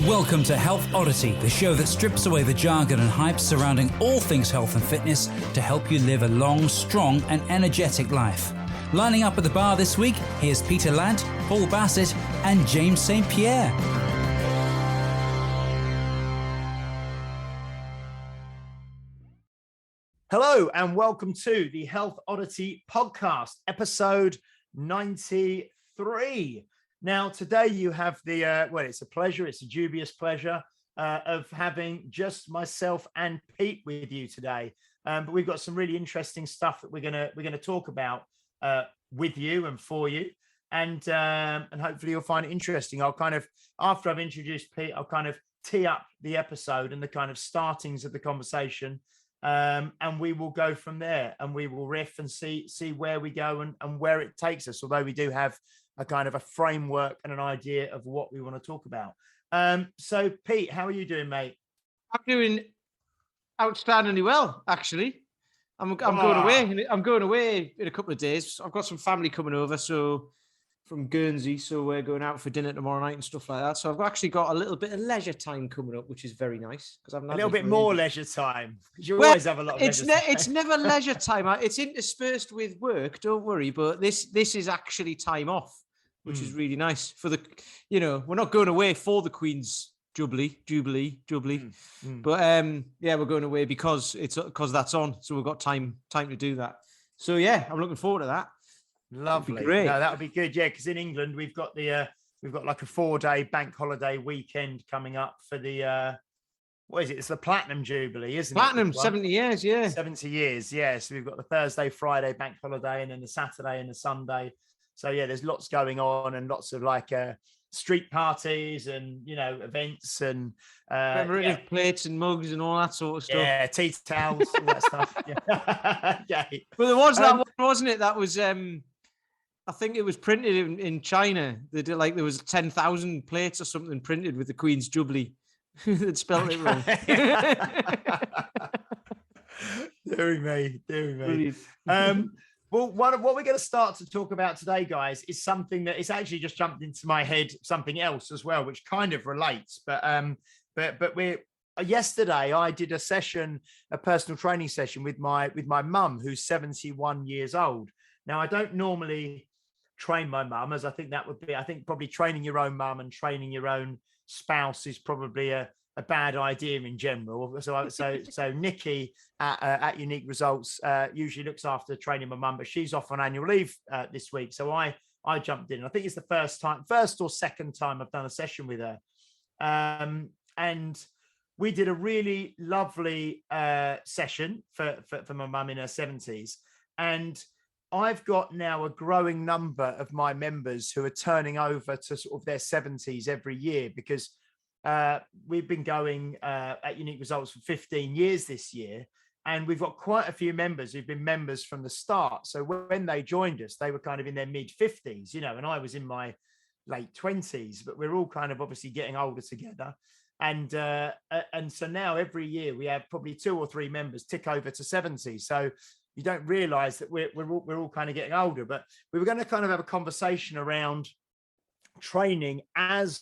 Welcome to Health Oddity, the show that strips away the jargon and hype surrounding all things health and fitness to help you live a long, strong and energetic life. Lining up at the bar this week, here's Peter Lant, Paul Bassett and James St. Pierre. Hello and welcome to the Health Oddity podcast, episode 93. Now, today you have the, it's a pleasure, it's a dubious pleasure of having just myself and Pete with you today. But we've got some really interesting stuff that we're gonna talk about with you and for you. And hopefully you'll find it interesting. I'll kind of, after I've introduced Pete, I'll kind of tee up the episode and the kind of startings of the conversation. And we will go from there and we will riff and see where we go and where it takes us. Although we do have a kind of a framework and an idea of what we want to talk about. So Pete, how are you doing, mate? I'm doing outstandingly well, actually. I'm going away. I'm going away in a couple of days. I've got some family coming over, from Guernsey, so we're going out for dinner tomorrow night and stuff like that. So I've actually got a little bit of leisure time coming up, which is very nice because I'm a little bit more leisure time because you always have a lot of leisure time. It's never leisure time. It's interspersed with work. Don't worry, but this is actually time off, which is really nice for the. We're not going away for the Queen's Jubilee. But we're going away because that's on. So we've got time to do that. So yeah, I'm looking forward to that. Lovely. Great. No, that would be good. Yeah, because in England we've got like a 4-day bank holiday weekend coming up for the what is it? It's the Platinum Jubilee, isn't it? Platinum, 70 years, yeah. 70 years, yeah. So we've got the Thursday, Friday bank holiday, and then the Saturday and the Sunday. So yeah, there's lots going on and lots of like street parties and events and plates and mugs and all that sort of stuff. Yeah, tea towels, all that stuff. Yeah. Yeah. But there was that one, wasn't it? That was I think it was printed in China. They did there was 10,000 plates or something printed with the Queen's Jubilee. They'd spelled it wrong. Deary me. Well, what we're going to start to talk about today, guys, is something that it's actually just jumped into my head, something else as well, which kind of relates. But yesterday I did a personal training session with my mum, who's 71 years old. Now, I don't normally train my mum, as I think probably training your own mum and training your own spouse is probably a bad idea in general. So Nikki at Unique Results usually looks after training my mum, but she's off on annual leave this week. So I jumped in. I think it's the first or second time I've done a session with her. And we did a really lovely session for my mum in her 70s. And I've got now a growing number of my members who are turning over to sort of their 70s every year because we've been going at Unique Results for 15 years this year. And we've got quite a few members who've been members from the start. So when they joined us, they were kind of in their mid 50s, and I was in my late 20s, but we're all kind of obviously getting older together. And so now every year we have probably 2 or 3 members tick over to 70. So you don't realize that we're all kind of getting older, but we were going to kind of have a conversation around training as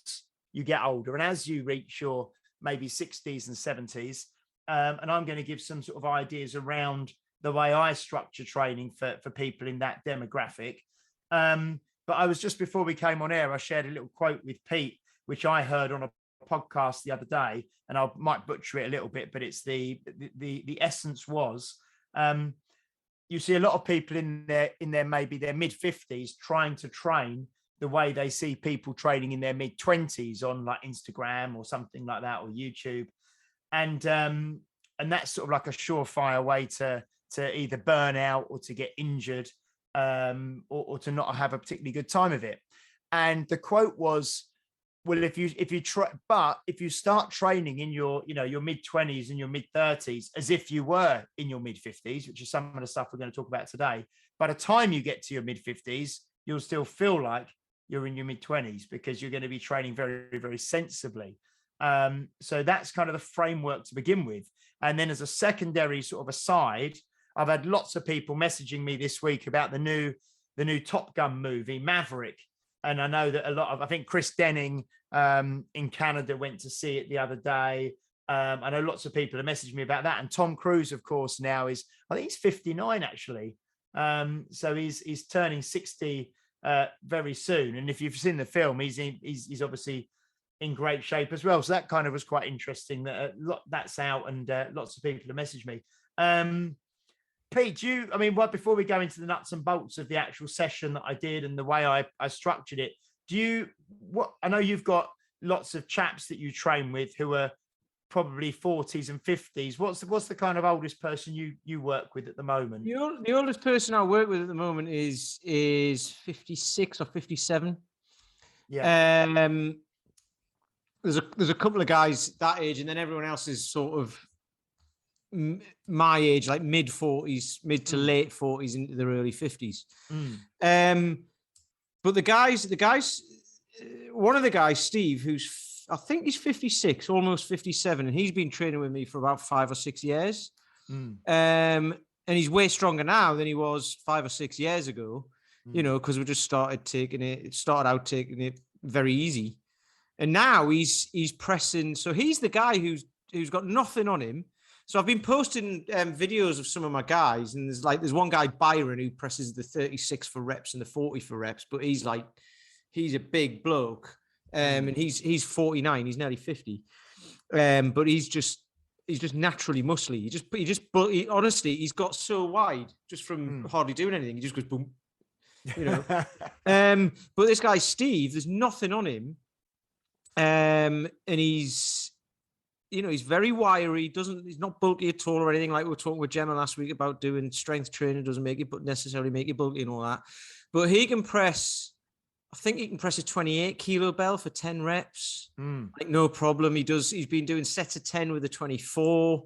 you get older and as you reach your maybe 60s and 70s. And I'm going to give some sort of ideas around the way I structure training for people in that demographic. But I was just before we came on air, I shared a little quote with Pete, which I heard on a podcast the other day, and I might butcher it a little bit, but it's the essence was, you see a lot of people in their maybe their mid 50s trying to train the way they see people training in their mid 20s on like Instagram or something like that, or YouTube. And that's sort of like a surefire way to either burn out or to get injured, or to not have a particularly good time of it. And the quote was, well, if you start training in your mid 20s and your mid 30s, as if you were in your mid 50s, which is some of the stuff we're going to talk about today, by the time you get to your mid 50s, you'll still feel like you're in your mid 20s because you're going to be training very, very sensibly. So that's kind of the framework to begin with. And then as a secondary sort of aside, I've had lots of people messaging me this week about the new Top Gun movie, Maverick. And I know that I think Chris Denning in Canada went to see it the other day. I know lots of people have messaged me about that. And Tom Cruise, of course, now I think he's 59 actually. So he's turning 60 very soon. And if you've seen the film, he's obviously in great shape as well. So that kind of was quite interesting that that's out, and lots of people have messaged me. Pete, right before we go into the nuts and bolts of the actual session that I did and the way I structured it, I know you've got lots of chaps that you train with who are probably 40s and 50s. What's the kind of oldest person you work with at the moment? The oldest person I work with at the moment is 56 or 57. Yeah. There's a couple of guys that age, and then everyone else is sort of my age, like mid 40s, mid to late 40s into their early 50s. But the guys, one of the guys, Steve, I think he's 56, almost 57, and he's been training with me for about 5 or 6 years. And he's way stronger now than he was 5 or 6 years ago, because we just started out taking it very easy. And now he's pressing. So he's the guy who's got nothing on him. So I've been posting videos of some of my guys, and there's one guy, Byron, who presses the 36 for reps and the 40 for reps, but he's a big bloke. And he's 49, he's nearly 50. But he's just naturally muscly. Honestly, he's got so wide just from hardly doing anything. He just goes boom, But this guy, Steve, there's nothing on him. And he's very wiry. He's not bulky at all or anything, like we were talking with Gemma last week about doing strength training doesn't necessarily make you bulky and all that. But he can press, I think he can press a 28 kilo bell for 10 reps. Like no problem. He's been doing sets of 10 with a 24,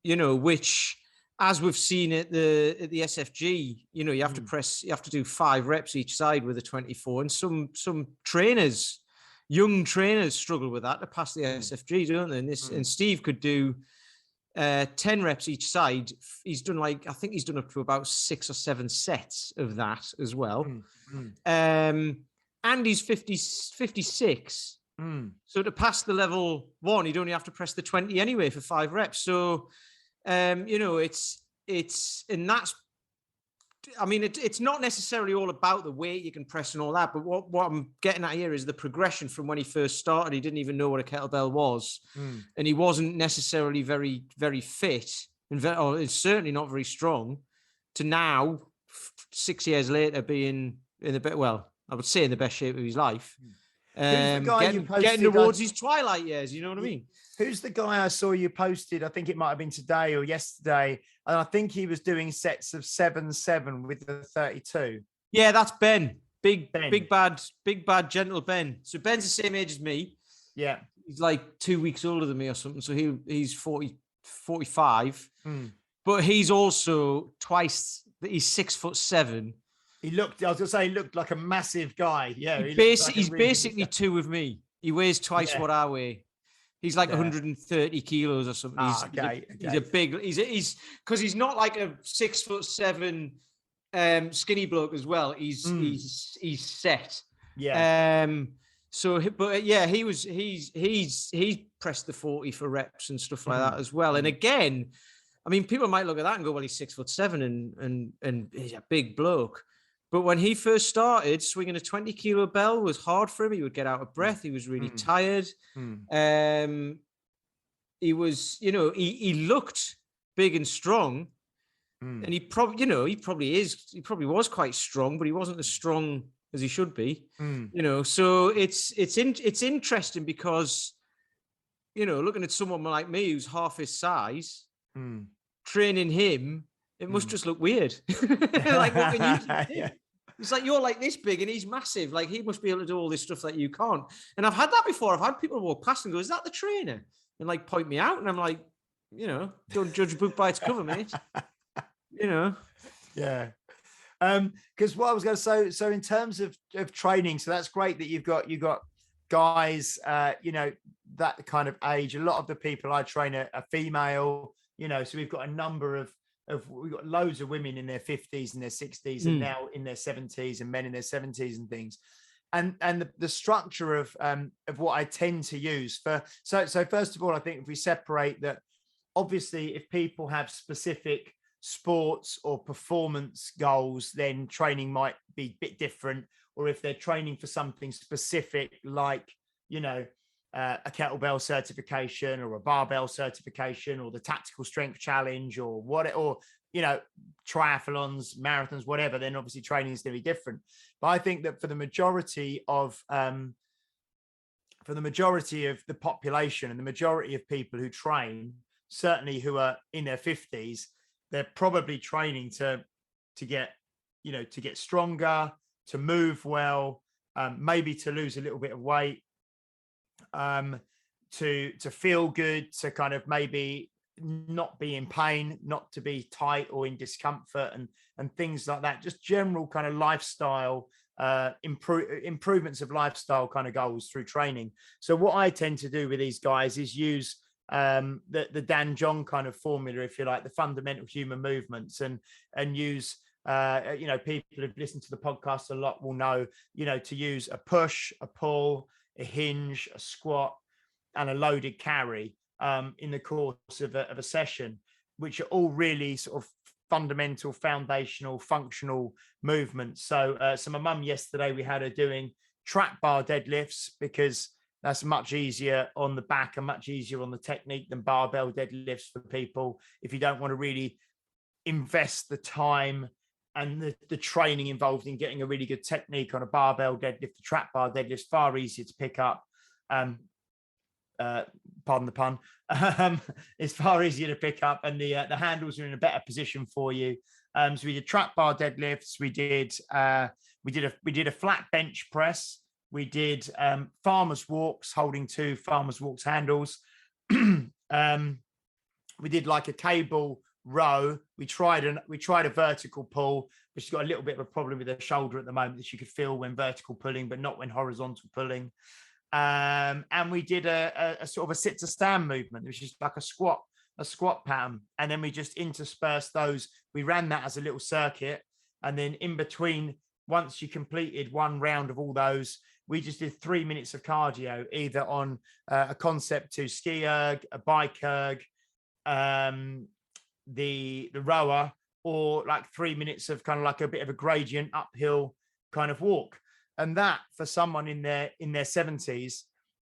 which, as we've seen at the SFG, you have to do 5 reps each side with a 24. And some trainers, young trainers, struggle with that to pass the SFG, don't they? And Steve could do 10 reps each side. He's done I think he's done up to about 6 or 7 sets of that as well. And he's 56. So to pass the level 1, he'd only have to press the 20 anyway for 5 reps. So, it's not necessarily all about the weight you can press and all that, but what I'm getting at here is the progression from when he first started. He didn't even know what a kettlebell was, and he wasn't necessarily very, very fit, or certainly not very strong, to now, 6 years later, being in I would say in the best shape of his life. Who's the guy getting towards his twilight years, you know what I mean? Who's the guy I saw you posted? I think it might have been today or yesterday. And I think he was doing sets of 7-7 with the 32. Yeah, that's Ben. Big bad, gentle Ben. So Ben's the same age as me. Yeah. He's like 2 weeks older than me or something. So he's 45. But he's also he's 6'7". He looked like a massive guy. Yeah. He's basically 2 of me. He weighs twice what I weigh. He's like 130 kilos or something. He's a big. He's because he's not like a 6'7" skinny bloke as well. He's set. Yeah. He's pressed the 40 for reps and stuff like that as well. And again, I mean, people might look at that and go, well, he's 6'7" and he's a big bloke. But when he first started, swinging a 20 kilo bell was hard for him. He would get out of breath. He was really tired. He was, he looked big and strong, and he probably was quite strong, but he wasn't as strong as he should be. So it's interesting because, looking at someone like me who's half his size, training him. It must just look weird. Like, what can you do? It's like, you're like this big and he's massive. Like, he must be able to do all this stuff that you can't. And I've had that before. I've had people walk past and go, is that the trainer? And like point me out. And I'm like, don't judge a book by its cover, mate. Yeah. Because what I was going to say, so in terms of training, so that's great that you've got guys, that kind of age. A lot of the people I train are female, so we've got a number of we've got loads of women in their 50s and their 60s and now in their 70s, and men in their 70s and things. And the structure of what I tend to use so first of all, I think if we separate that, obviously if people have specific sports or performance goals, then training might be a bit different. Or if they're training for something specific, like, you know, a kettlebell certification or a barbell certification or the tactical strength challenge or you know, triathlons, marathons, whatever, then obviously training is going to be different. But I think that for the majority of the population and the majority of people who train, certainly who are in their 50s, they're probably training to get, you know, to get stronger, to move well, maybe to lose a little bit of weight, to feel good, to kind of maybe not be in pain, not to be tight or in discomfort, and things like that. Just general kind of lifestyle improvements of lifestyle kind of goals through training. So what I tend to do with these guys is use the Dan John kind of formula, if you like, the fundamental human movements, and use you know, people who've listened to the podcast a lot will know, you know, to use a push, a pull, a hinge, a squat, and a loaded carry in the course of a session, which are all really sort of fundamental, foundational, functional movements. So my mum yesterday, we had her doing trap bar deadlifts, because that's much easier on the back and much easier on the technique than barbell deadlifts for people. If you don't want to really invest the time and the training involved in getting a really good technique on a barbell deadlift, the trap bar deadlift is far easier to pick up. Pardon the pun. It's far easier to pick up, and the handles are in a better position for you. So we did trap bar deadlifts. We did a flat bench press. We did farmers walks, holding 2 farmers walks handles. We did like a cable row. We tried a vertical pull, but she's got a little bit of a problem with her shoulder at the moment that she could feel when vertical pulling, but not when horizontal pulling. And we did a sort of a sit to stand movement, which is like a squat pattern. And then we just interspersed those. We ran that as a little circuit. And then in between, once you completed one round of all those, we just did 3 minutes of cardio, either on a Concept 2 ski erg, a bike erg, the rower, or like 3 minutes of kind of like a bit of a gradient uphill kind of walk. And that, for someone in their 70s,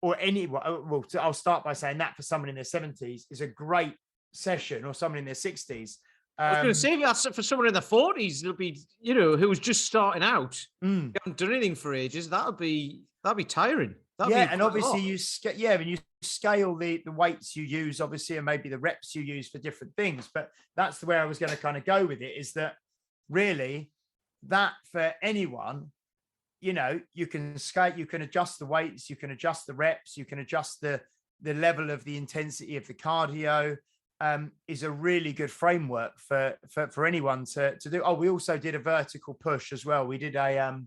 or anyone, well, I'll start by saying that for someone in their 70s is a great session, or someone in their 60s. I was going to say, that's for someone in their 40s, it'll be, you know, who was just starting out, haven't done anything for ages. That'll be tiring. And obviously you scale the weights you use, obviously, and maybe the reps you use for different things. But that's the way I was going to kind of go with it, is that really that for anyone, you know, you can scale, you can adjust the weights, you can adjust the reps, you can adjust the level of the intensity of the cardio. Is a really good framework for anyone to do. Oh, we also did a vertical push as well. We did a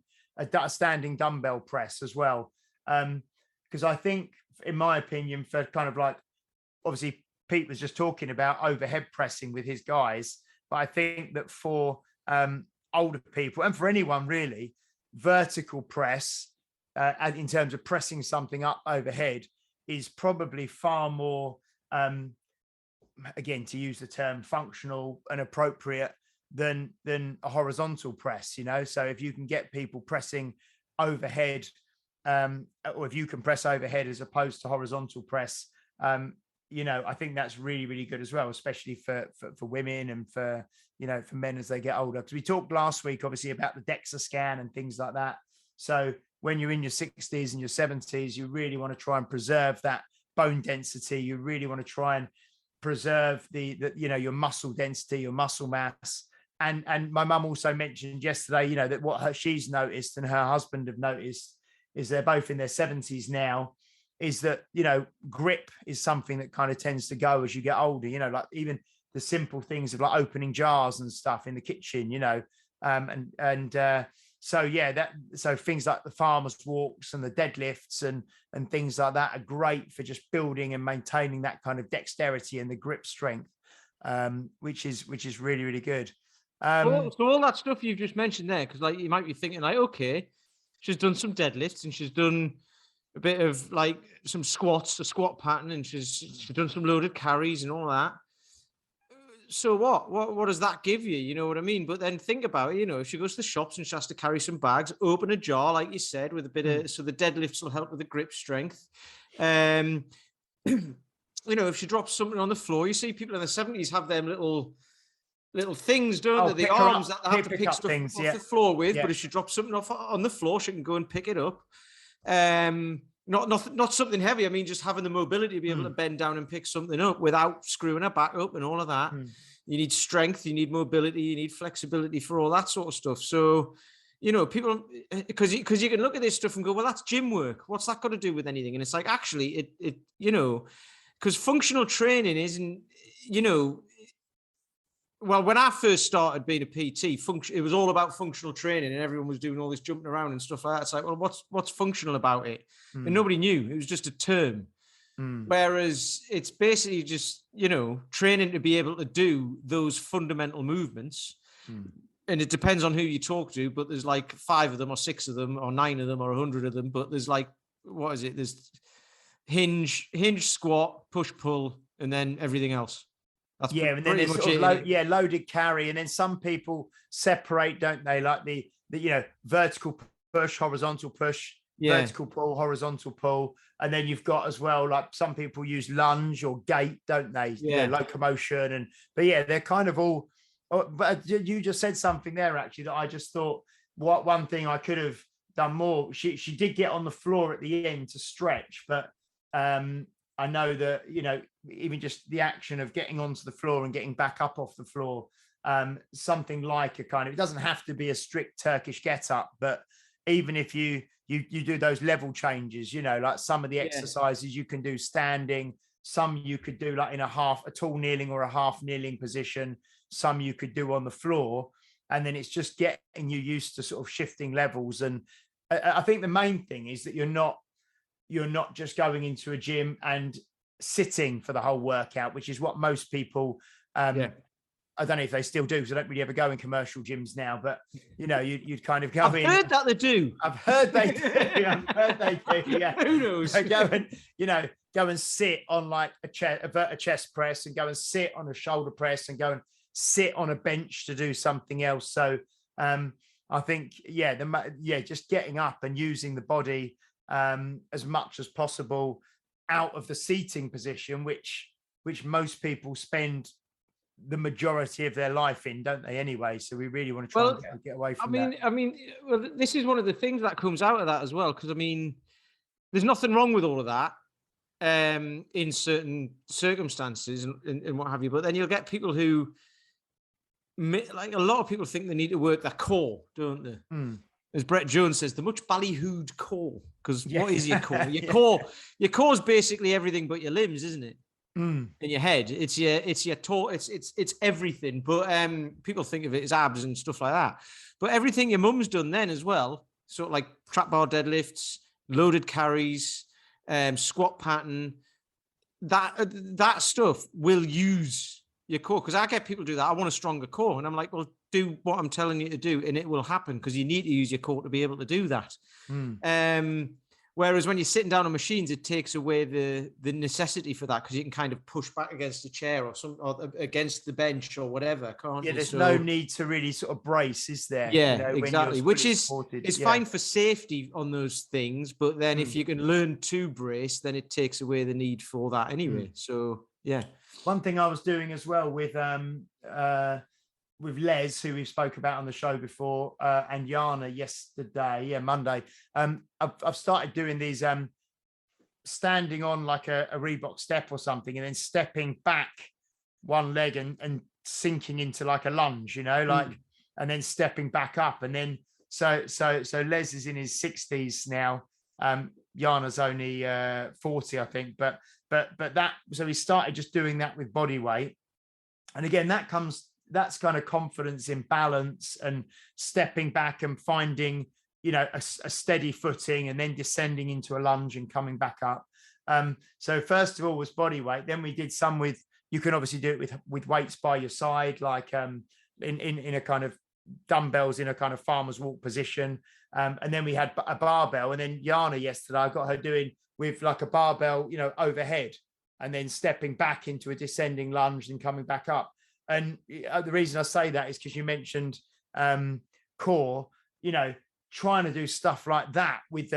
standing dumbbell press as well. Because I think, in my opinion, for kind of like, obviously Pete was just talking about overhead pressing with his guys, but I think that for older people, and for anyone really, vertical press in terms of pressing something up overhead is probably far more, again, to use the term, functional and appropriate than a horizontal press, you know. So if you can get people pressing overhead, or if you can press overhead as opposed to horizontal press, you know, I think that's really, really good as well, especially for women and for, you know, for men as they get older. Because we talked last week, obviously, about the DEXA scan and things like that. So when you're in your 60s and your 70s, you really want to try and preserve that bone density. You really want to try and preserve the you know, your muscle density, your muscle mass. And my mum also mentioned yesterday, you know, that what she's noticed and her husband have noticed is they're both in their 70s now, is that, you know, grip is something that kind of tends to go as you get older, you know, like even the simple things of like opening jars and stuff in the kitchen, you know, so yeah, so things like the farmers walks and the deadlifts and things like that are great for just building and maintaining that kind of dexterity and the grip strength. which is really, really good. So all that stuff you've just mentioned there, because like you might be thinking like, okay, she's done some deadlifts and she's done a bit of like some squats, a squat pattern, and she's done some loaded carries and all that. So what does that give you? You know what I mean? But then think about it, if she goes to the shops and she has to carry some bags, open a jar, like you said, with a bit of, so the deadlifts will help with the grip strength. If she drops something on the floor, you see people in the 70s have them little things, don't they? The arms that they have to pick stuff off the floor with. But if she drops something off on the floor, she can go and pick it up. Not something heavy. I mean, just having the mobility to be able to bend down and pick something up without screwing her back up and all of that. You need strength, you need mobility, you need flexibility for all that sort of stuff. So, people, because you can look at this stuff and go, well, that's gym work. What's that got to do with anything? And it's like, actually, because functional training isn't, well, when I first started being a PT, it was all about functional training and everyone was doing all this jumping around and stuff like that. It's like, well, what's functional about it? And nobody knew. It was just a term. Whereas it's basically just, training to be able to do those fundamental movements. And it depends on who you talk to, but there's like 5 of them or 6 of them or 9 of them or 100 of them. But there's like, what is it? There's hinge, squat, push, pull, and then everything else. That's and then there's sort of loaded carry, and then some people separate, don't they? Like the vertical push, horizontal push, vertical pull, horizontal pull, and then you've got as well like some people use lunge or gait, don't they? Locomotion but they're kind of all. But you just said something there actually that I just thought one thing I could have done more. She did get on the floor at the end to stretch, but I know that, even just the action of getting onto the floor and getting back up off the floor, something like it doesn't have to be a strict Turkish get up, but even if you do those level changes, like some of the exercises you can do standing, some you could do like in a tall kneeling or a half kneeling position, some you could do on the floor. And then it's just getting you used to sort of shifting levels. And I think the main thing is that you're not just going into a gym and sitting for the whole workout, which is what most people, I don't know if they still do, because I don't really ever go in commercial gyms now, but you'd kind of go in. I've heard that they do. I've heard they do. Yeah. Who knows? So go and sit on like a chest press, and go and sit on a shoulder press, and go and sit on a bench to do something else. So I think, just getting up and using the body as much as possible out of the seating position, which most people spend the majority of their life in, don't they? Anyway, so we really want to try and get away from that. I mean, well, this is one of the things that comes out of that as well, because I mean, there's nothing wrong with all of that in certain circumstances and what have you. But then you'll get people who, like a lot of people, think they need to work their core, don't they? As Brett Jones says, the much ballyhooed core. Because what is your core? Your core is basically everything but your limbs, isn't it? In your head, it's everything. But people think of it as abs and stuff like that. But everything your mum's done then as well, sort of like trap bar deadlifts, loaded carries, squat pattern, that stuff will use your core. Because I get people do that. I want a stronger core, and I'm like, well, do what I'm telling you to do, and it will happen, because you need to use your core to be able to do that. Whereas when you're sitting down on machines, it takes away the necessity for that, because you can kind of push back against a chair or against the bench or whatever, can't you? There's no need to really sort of brace, is there? Exactly. Which is fine for safety on those things, but then if you can learn to brace, then it takes away the need for that anyway. So one thing I was doing as well with Les, who we spoke about on the show before, and Jana yesterday, Monday. I've started doing these standing on like a Reebok step or something, and then stepping back one leg and sinking into like a lunge, and then stepping back up. And then so Les is in his 60s now. Jana's only 40, I think, but that, so he started just doing that with body weight. And again, that's kind of confidence in balance and stepping back and finding, a steady footing, and then descending into a lunge and coming back up. So first of all was body weight. Then we did some with you can obviously do it with weights by your side, like in a kind of dumbbells in a kind of farmer's walk position. And then we had a barbell, and then Yana yesterday, I got her doing with like a barbell, overhead, and then stepping back into a descending lunge and coming back up. And the reason I say that is because you mentioned core, trying to do stuff like that with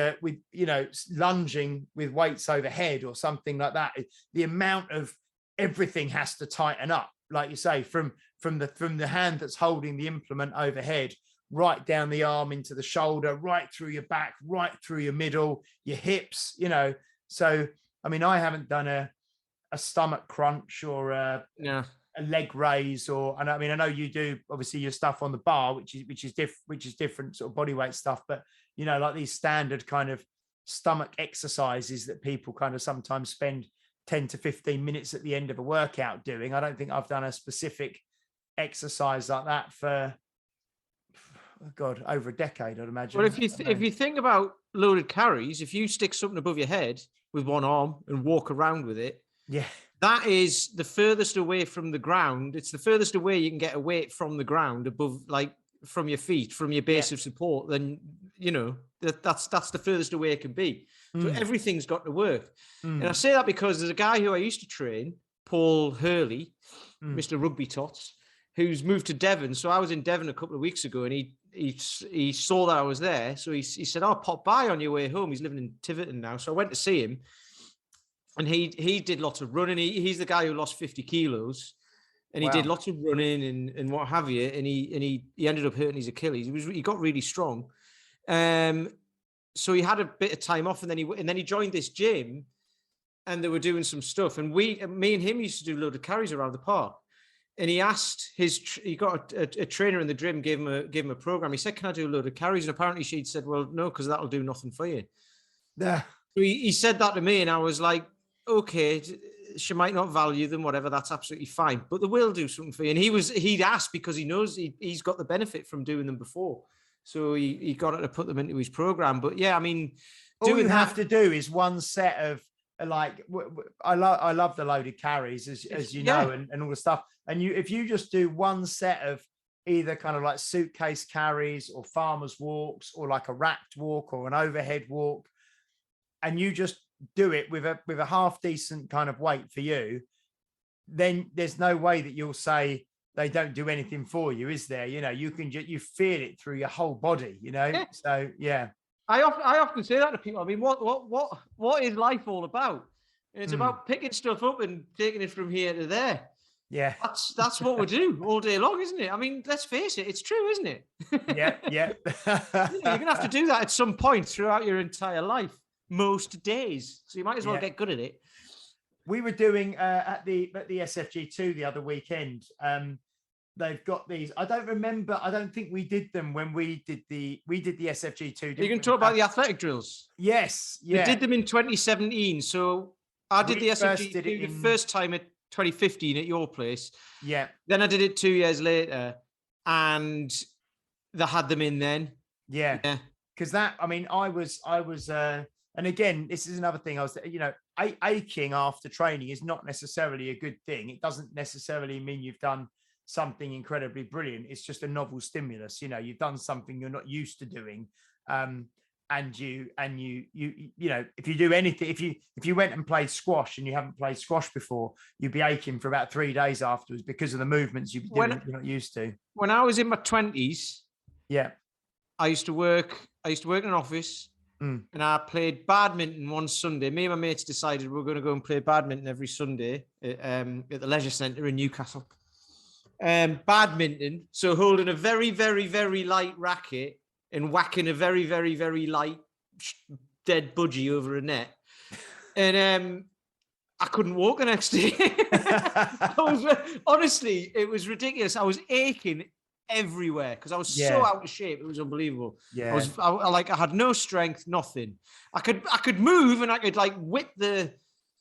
lunging with weights overhead or something like that. The amount of everything has to tighten up, like you say, from the hand that's holding the implement overhead, right down the arm into the shoulder, right through your back, right through your middle, your hips, So, I mean, I haven't done a stomach crunch or a leg raise, and I mean, I know you do obviously your stuff on the bar, which is different sort of body weight stuff, but like these standard kind of stomach exercises that people kind of sometimes spend 10 to 15 minutes at the end of a workout doing. I don't think I've done a specific exercise like that for over a decade, I'd imagine. Well, if you think about loaded carries, if you stick something above your head with one arm and walk around with it, that is the furthest away from the ground. It's the furthest away you can get a weight from the ground above, like from your feet, from your base of support. Then that's the furthest away it can be. So everything's got to work. And I say that because there's a guy who I used to train, Paul Hurley, Mr. Rugby Tots, who's moved to Devon. So I was in Devon a couple of weeks ago, and he saw that I was there. So he said, "I'll pop by on your way home." He's living in Tiverton now. So I went to see him, and he did lots of running. He's the guy who lost 50 kilos, and he did lots of running and what have you. And he ended up hurting his Achilles. He got really strong. So he had a bit of time off, and then he joined this gym, and they were doing some stuff. And me and him used to do a load of carries around the park. And he asked he got a trainer in the gym, gave him a program. He said, "Can I do a load of carries?" And apparently she'd said, "Well, no, because that'll do nothing for you." Yeah. So he said that to me, and I was like, "Okay, she might not value them, whatever. That's absolutely fine, but they will do something for you." And he'd asked because he knows he's got the benefit from doing them before, so he got her to put them into his program. But yeah, I mean, all you have to do is one set of I love the loaded carries, as you know, and all the stuff. And if you just do one set of either kind of like suitcase carries or farmer's walks or like a wrapped walk or an overhead walk, and you just do it with a half decent kind of weight for you, then there's no way that you'll say they don't do anything for you, is there? You can you feel it through your whole body, So yeah. I often say that to people. I mean, what is life all about? And it's about picking stuff up and taking it from here to there. Yeah, that's what we do all day long, isn't it? I mean, let's face it, it's true, isn't it? Yeah. You're gonna have to do that at some point throughout your entire life, most days. So you might as well get good at it. We were doing at the SFG2 the other weekend. They've got these. I don't remember. I don't think we did them when we did the SFG2. You can talk about the athletic drills. Yes. Yeah. We did them in 2017. So I did the SFG2 the first time at 2015 at your place. Yeah. Then I did it 2 years later, and they had them in then. Yeah. Because I was, and again, this is another thing. I was, aching after training is not necessarily a good thing. It doesn't necessarily mean you've done something incredibly brilliant. It's just a novel stimulus. You've done something you're not used to doing. And you if you do anything, if you went and played squash and you haven't played squash before, you'd be aching for about 3 days afterwards because of the movements you're not used to. When I was in my 20s, I used to work in an office, and I played badminton one Sunday. Me and my mates decided we were going to go and play badminton every Sunday at the leisure centre in Newcastle. Badminton, so holding a very, very, very light racket and whacking a very, very, very light dead budgie over a net. And I couldn't walk the next day. Honestly, it was ridiculous. I was aching everywhere because I was so out of shape. It was unbelievable. Yeah. I had no strength, nothing. I could move and I could whip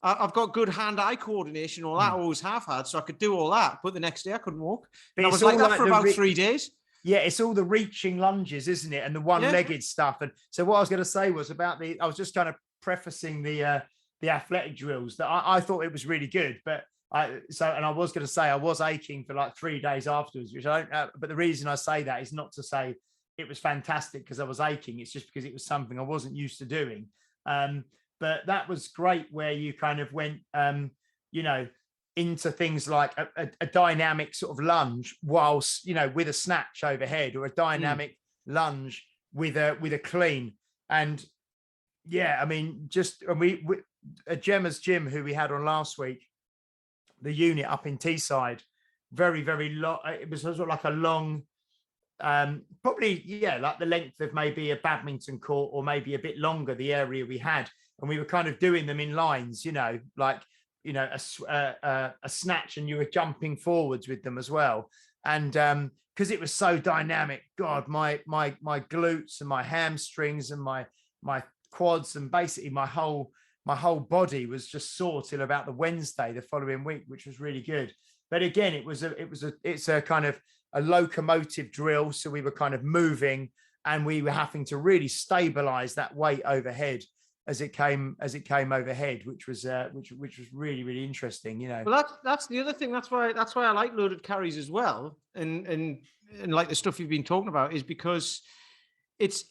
I've got good hand-eye coordination, all that I always have had, so I could do all that. But the next day I couldn't walk. And I was like that for about 3 days. Yeah, it's all the reaching lunges, isn't it? And the one-legged stuff. And so what I was going to say was about I was just kind of prefacing the athletic drills that I thought it was really good. But I was going to say I was aching for like 3 days afterwards, which I don't. But the reason I say that is not to say it was fantastic because I was aching. It's just because it was something I wasn't used to doing. But that was great where you kind of went, into things like a dynamic sort of lunge whilst, with a snatch overhead, or a dynamic lunge with a clean. And yeah, I mean, we at Gemma's gym, who we had on last week, the unit up in Teesside, very, very long. It was sort of like a long, probably, like the length of maybe a badminton court, or maybe a bit longer, the area we had. And we were kind of doing them in lines, like, a snatch, and you were jumping forwards with them as well. And because it was so dynamic, God, my glutes and my hamstrings and my quads and basically my whole body was just sore till about the Wednesday the following week, which was really good. But again, it's a kind of a locomotive drill. So we were kind of moving, and we were having to really stabilize that weight overhead as it came overhead, which was really, really interesting, Well, that's the other thing. That's why I like loaded carries as well, and like the stuff you've been talking about, is because it's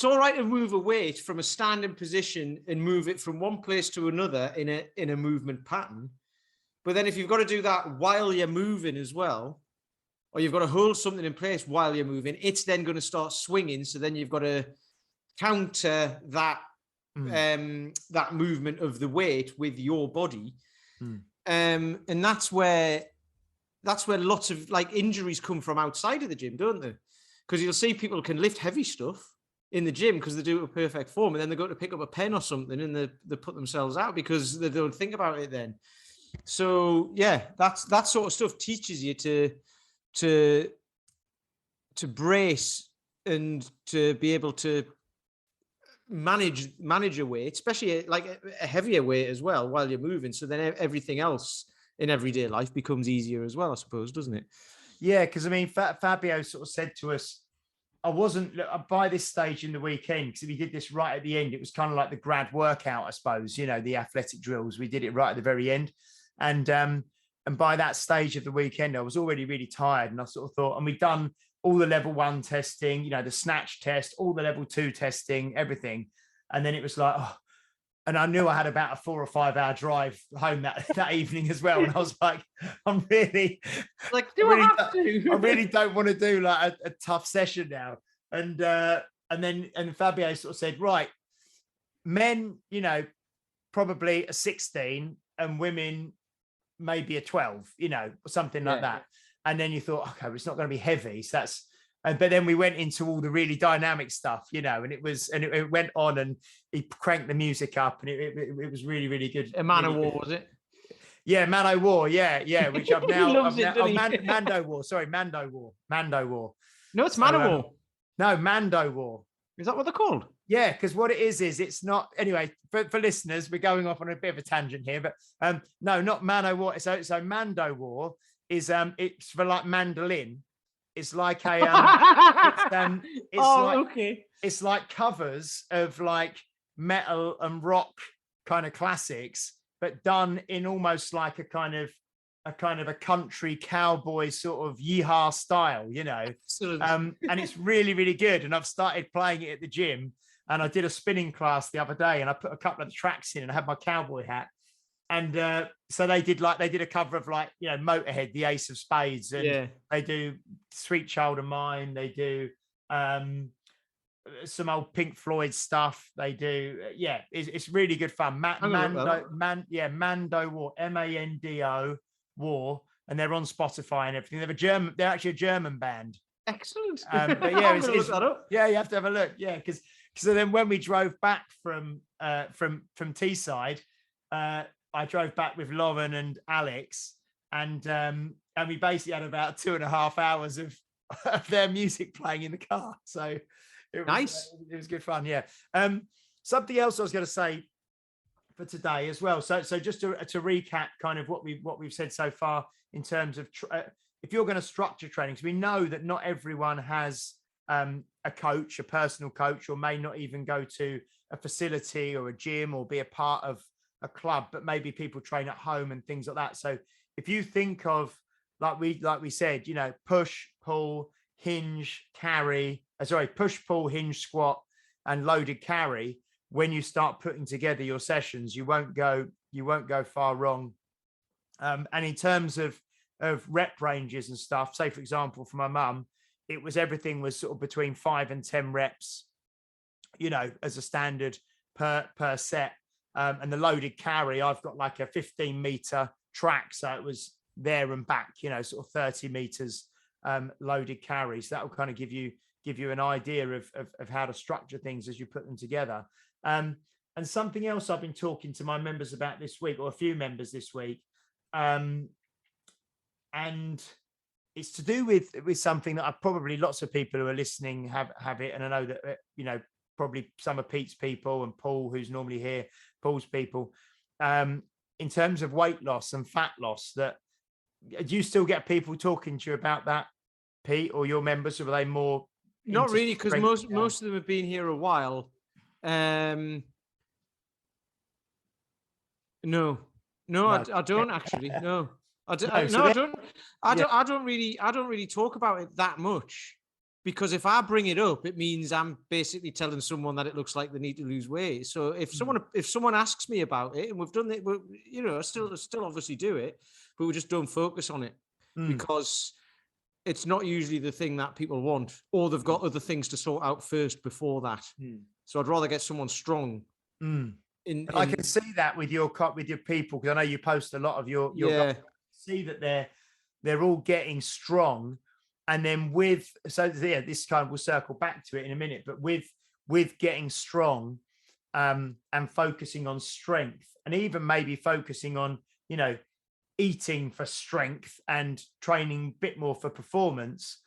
all right to move a weight from a standing position and move it from one place to another in a movement pattern. But then if you've got to do that while you're moving as well, or you've got to hold something in place while you're moving, it's then going to start swinging. So then you've got to counter that that movement of the weight with your body. And that's where lots of like injuries come from outside of the gym, don't they? Because you'll see people can lift heavy stuff in the gym because they do it with perfect form, and then they go to pick up a pen or something and they put themselves out because they don't think about it then. So yeah, that sort of stuff teaches you to brace and to be able to manage a weight, especially like a heavier weight as well while you're moving. So then everything else in everyday life becomes easier as well, I suppose, doesn't it? Yeah, because I mean, Fabio sort of said to us, I wasn't by this stage in the weekend, because we did this right at the end. It was kind of like the grad workout, I suppose, the athletic drills. We did it right at the very end. And by that stage of the weekend, I was already really tired. And I sort of thought, and we'd done all the level 1 testing, the snatch test, all the level 2 testing, everything. And then it was like, oh, and I knew I had about a 4 or 5 hour drive home that evening as well. And I was like, I'm really like, I really don't want to do like a tough session now. And Fabio sort of said, right, men, probably a 16, and women maybe a 12, something like that. And then you thought, okay, well, it's not going to be heavy. So but then we went into all the really dynamic stuff, and it went on, and he cranked the music up, and it was really, really good. A Man really of War, good. was it? Yeah, Man o' War. Yeah, which I've now. Mando War. Sorry, Mando War. No, it's Man of War. No, Mando War. Is that what they're called? Yeah, because what it is it's not. Anyway, for listeners, we're going off on a bit of a tangent here, but no, not Man o' War. So Mando War is it's for like mandolin. It's like a okay. It's like covers of like metal and rock kind of classics, but done in almost like a kind of a country cowboy sort of yeehaw style, and it's really, really good. And I've started playing it at the gym, and I did a spinning class the other day, and I put a couple of the tracks in, and I had my cowboy hat. And so they did a cover of like, Motorhead, the Ace of Spades, and they do Sweet Child of Mine. They do some old Pink Floyd stuff. They do, it's really good fun. Mando War, Mando War, and they're on Spotify and everything. They're actually a German band. Excellent. But yeah, you have to have a look. Yeah, because then when we drove back from Teesside, I drove back with Lauren and Alex, and we basically had about 2.5 hours of their music playing in the car. So it was nice. It was good fun. Yeah. Something else I was going to say for today as well. So just to recap kind of what we've said so far in terms of if you're going to structure training, because we know that not everyone has a coach, a personal coach, or may not even go to a facility or a gym or be a part of a club, but maybe people train at home and things like that. So if you think of, like we said, you know, push, pull, hinge, carry, push, pull, hinge, squat, and loaded carry, when you start putting together your sessions, you won't go far wrong. And in terms of rep ranges and stuff, say for example, for my mum, everything was sort of between 5 and 10 reps, you know, as a standard per set. And the loaded carry, I've got like a 15-meter track, so it was there and back, you know, sort of 30 meters loaded carries. That will kind of give you an idea of how to structure things as you put them together. And something else I've been talking to my members about this week, or a few members this week, and it's to do with something that probably lots of people who are listening have it. And I know that, you know, probably some of Pete's people and Paul, who's normally here, Paul's people, in terms of weight loss and fat loss. That, do you still get people talking to you about that, Pete, or your members? Or are they more? Not really, because most of them have been here a while. No, I don't actually. No, I don't really talk about it that much, because if I bring it up, it means I'm basically telling someone that it looks like they need to lose weight. So if someone asks me about it, and we've done it, you know, still obviously do it, but we just don't focus on it because it's not usually the thing that people want, or they've got other things to sort out first before that. So I'd rather get someone strong. I can see that with your people, because I know you post a lot of your see that they're all getting strong. And then this kind of, we'll circle back to it in a minute, but with getting strong and focusing on strength, and even maybe focusing on, you know, eating for strength and training a bit more for performance,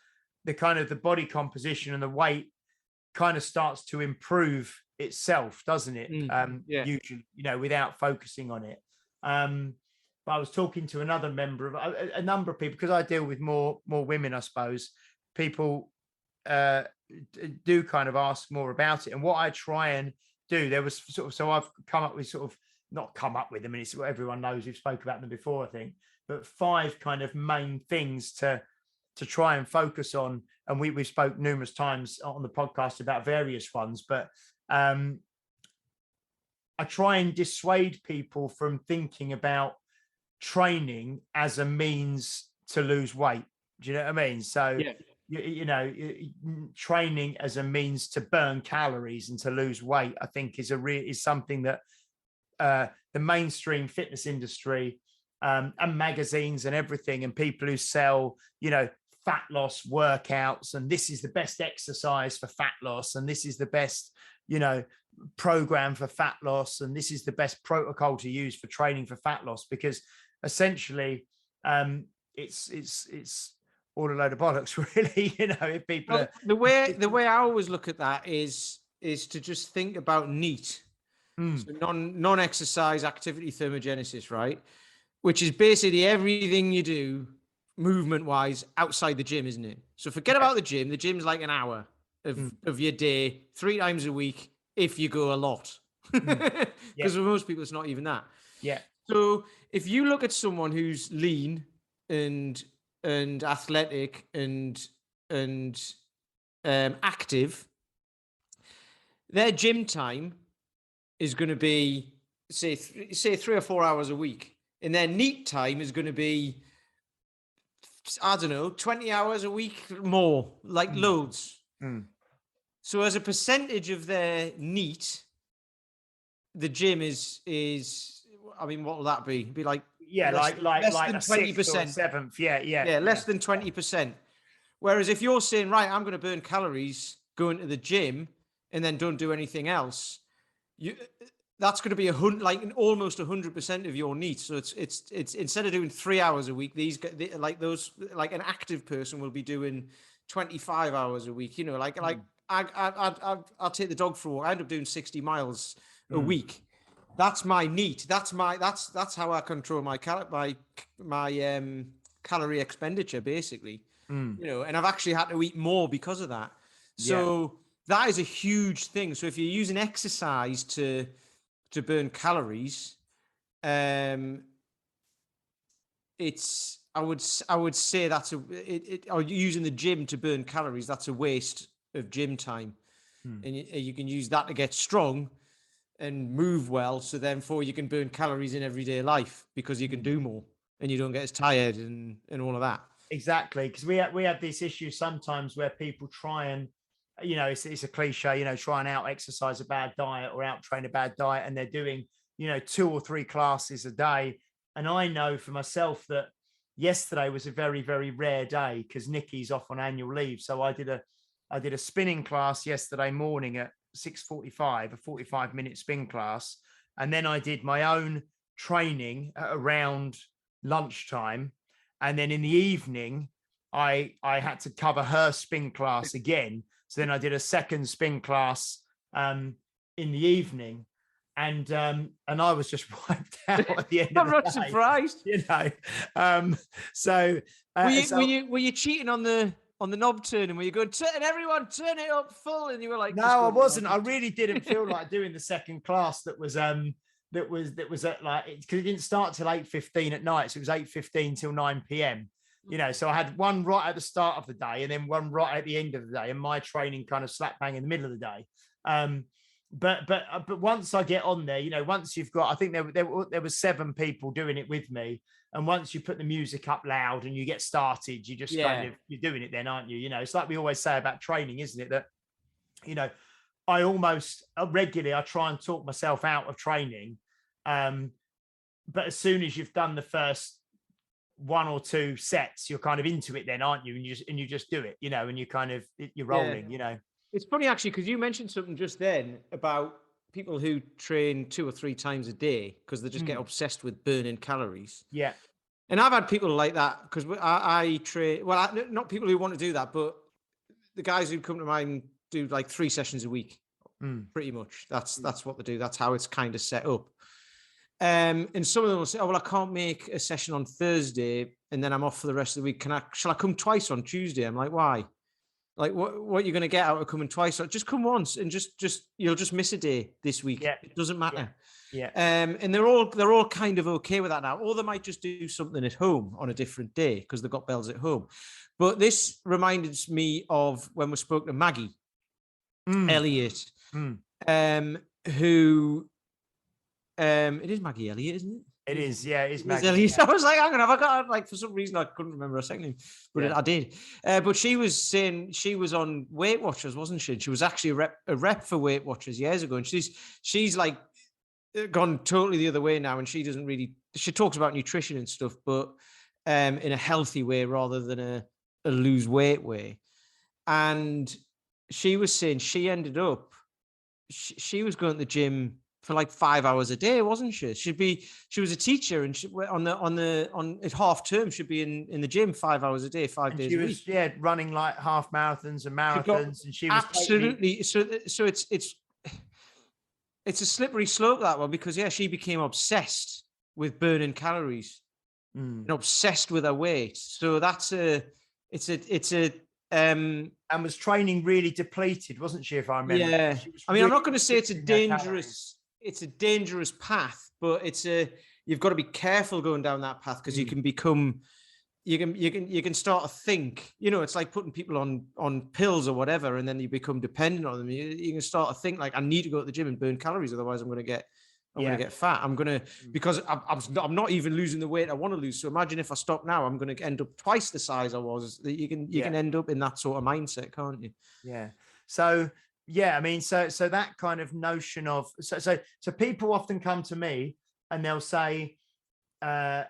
the kind of the body composition and the weight kind of starts to improve itself, doesn't it? Usually, you know, without focusing on it. But I was talking to another member of a number of people, because I deal with more women, I suppose. People do kind of ask more about it. And what I try and do, there was so I've come up with not come up with them, and it's what everyone knows, we've spoken about them before, I think, but 5 kind of main things to try and focus on. And we've spoke numerous times on the podcast about various ones, but I try and dissuade people from thinking about training as a means to lose weight. Do you know what I mean? So, you know, training as a means to burn calories and to lose weight, I think is something that the mainstream fitness industry and magazines and everything, and people who sell, you know, fat loss workouts, and this is the best exercise for fat loss, and this is the best, you know, program for fat loss, and this is the best protocol to use for training for fat loss, because essentially it's all a load of bollocks, really. You know, if people the way I always look at that is to just think about NEAT. So non-exercise activity thermogenesis, right? Which is basically everything you do movement-wise outside the gym, isn't it? So forget about the gym. The gym's like an hour of your day, 3 times a week, if you go a lot. Because for most people, it's not even that. Yeah. So if you look at someone who's lean and athletic and active, their gym time is going to be say 3 or 4 hours a week, and their NEAT time is going to be, I don't know, 20 hours a week more, like loads. So as a percentage of their NEAT, the gym is I mean, what will that be? It'd be like less than 20%. 7th, less than 20%. Whereas if you're saying, right, I'm going to burn calories going to the gym and then don't do anything else, that's going to be almost 100% of your NEAT. So it's instead of doing 3 hours a week, like an active person will be doing 25 hours a week. You know, I'll take the dog for a walk. I end up doing 60 miles a week. That's my NEAT. That's how I control my calorie expenditure, basically. You know, and I've actually had to eat more because of that. So that is a huge thing. So if you're using exercise to burn calories, it's I would say that's or using the gym to burn calories, that's a waste of gym time. And you can use that to get strong and move well, so therefore you can burn calories in everyday life because you can do more and you don't get as tired and all of that. Exactly, because we have this issue sometimes where people try and, it's a cliche, try and out exercise a bad diet or out train a bad diet, and they're doing 2 or 3 classes a day. And I know for myself that yesterday was a very, very rare day because Nikki's off on annual leave. So I did a spinning class yesterday morning at 6:45, a 45-minute spin class. And then I did my own training at around lunchtime. And then in the evening, I had to cover her spin class again. So then I did a second spin class in the evening. And I was just wiped out at the end of the day. I'm not surprised. Were you cheating on the knob turning? Were you going, turn it up full? And you were like, no, I wasn't. I really didn't feel like doing the second class that was at like, because it didn't start till 8:15 at night. So it was 8:15 till 9 p.m. So I had one right at the start of the day and then one right at the end of the day. And my training kind of slap bang in the middle of the day. But once I get on there, once you've got, I think there were 7 people doing it with me. And once you put the music up loud and you get started, you just kind of, you're doing it then, aren't you? It's like we always say about training, isn't it? That, I almost regularly, I try and talk myself out of training. But as soon as you've done the first 1 or 2 sets, you're kind of into it then, aren't you? And you just do it, and you kind of, you're rolling, It's funny actually, because you mentioned something just then about people who train 2 or 3 times a day because they just get obsessed with burning calories. Yeah. And I've had people like that because I train, not people who want to do that, but the guys who come to mind do like 3 sessions a week, pretty much. That's what they do. That's how it's kind of set up. And some of them will say, oh, well, I can't make a session on Thursday and then I'm off for the rest of the week. Shall I come twice on Tuesday? I'm like, why? Like, what are you going to get out of coming twice? Just come once and just you'll just miss a day this week. Yeah. It doesn't matter. Yeah. And they're all kind of okay with that now. Or they might just do something at home on a different day because they've got bells at home. But this reminded me of when we spoke to Maggie Elliott, who it is Maggie Elliott, isn't it? It is, yeah. It's Maggie. Yeah. I was like, hang on, have I got, like, for some reason I couldn't remember her second name, but I did. But she was saying she was on Weight Watchers, wasn't she? She was actually a rep for Weight Watchers years ago, and she's like gone totally the other way now, and she doesn't really. She talks about nutrition and stuff, but in a healthy way rather than a lose weight way. And she was saying she ended up. She was going to the gym for like 5 hours a day, wasn't she? She was a teacher, and she at half term she'd be in the gym 5 hours a day, 5 days a week. She was running like half marathons and marathons, and she was absolutely so it's a slippery slope, that one, because she became obsessed with burning calories and obsessed with her weight. So and was training really depleted, wasn't she? If I remember. Yeah. I mean, I'm not going to say it's a dangerous path, but you've got to be careful going down that path because you can start to think, it's like putting people on pills or whatever, and then you become dependent on them. You can start to think like, I need to go to the gym and burn calories, otherwise I'm going to get fat. Because I'm not even losing the weight I want to lose. So imagine if I stop now, I'm going to end up twice the size I was. You can end up in that sort of mindset, can't you? Yeah. So I mean, so that kind of notion of so people often come to me and they'll say, right,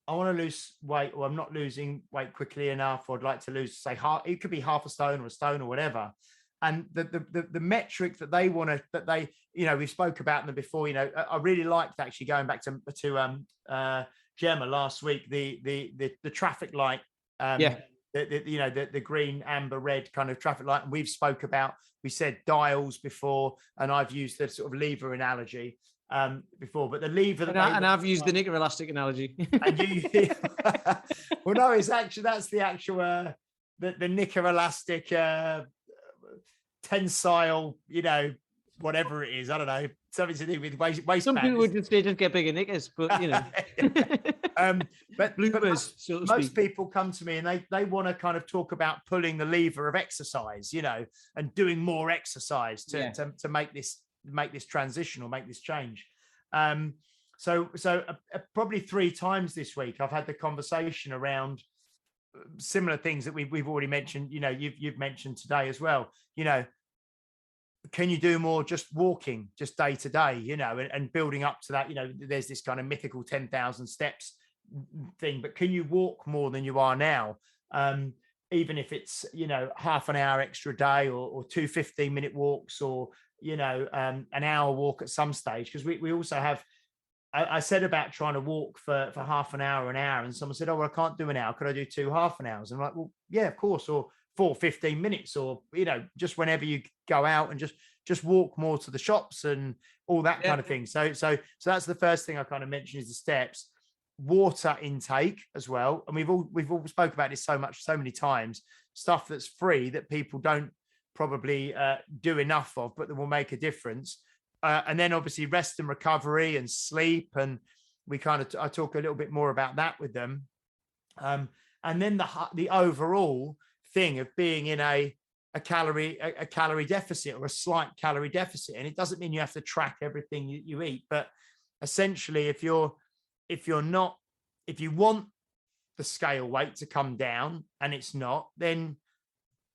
I want to lose weight, or I'm not losing weight quickly enough, or I'd like to lose, say, it could be half a stone or a stone or whatever. And the metric that they want to, we spoke about them before, I really liked actually going back to Gemma last week, the traffic light, the green, amber, red kind of traffic light. And we said dials before, and I've used the sort of lever analogy before, but the lever. And I've used the knicker elastic analogy. And well, no, that's the actual, the knicker elastic, tensile, whatever it is. I don't know, something to do with waistband. Some people would just say just get bigger knickers, but you know. But Bloopers, so to most speak. people come to me and they want to kind of talk about pulling the lever of exercise, you know, and doing more exercise to make this transition or make this change. So probably 3 times this week I've had the conversation around similar things that we've already mentioned. You know, you've mentioned today as well. You know, can you do more just walking, just day to day? You know, and building up to that. You know, there's this kind of mythical 10,000 steps thing, but can you walk more than you are now? Even if it's, you know, half an hour extra day or 2 15-minute walks, or you know, an hour walk at some stage, because we also have. I said about trying to walk for half an hour, and someone said, oh, well, I can't do an hour. Could I do 2 half an hours? I'm like, well, yeah, of course. Or 4 15 minutes, or, you know, just whenever you go out and just walk more to the shops and all that kind of thing. So that's the first thing I kind of mentioned is the steps. Water intake as well. And we've all spoke about this so many times, stuff that's free that people don't probably do enough of, but that will make a difference. And then obviously rest and recovery and sleep. And I talk a little bit more about that with them. And then the overall thing of being in a calorie deficit or a slight calorie deficit. And it doesn't mean you have to track everything you eat, but essentially if you want the scale weight to come down and it's not, then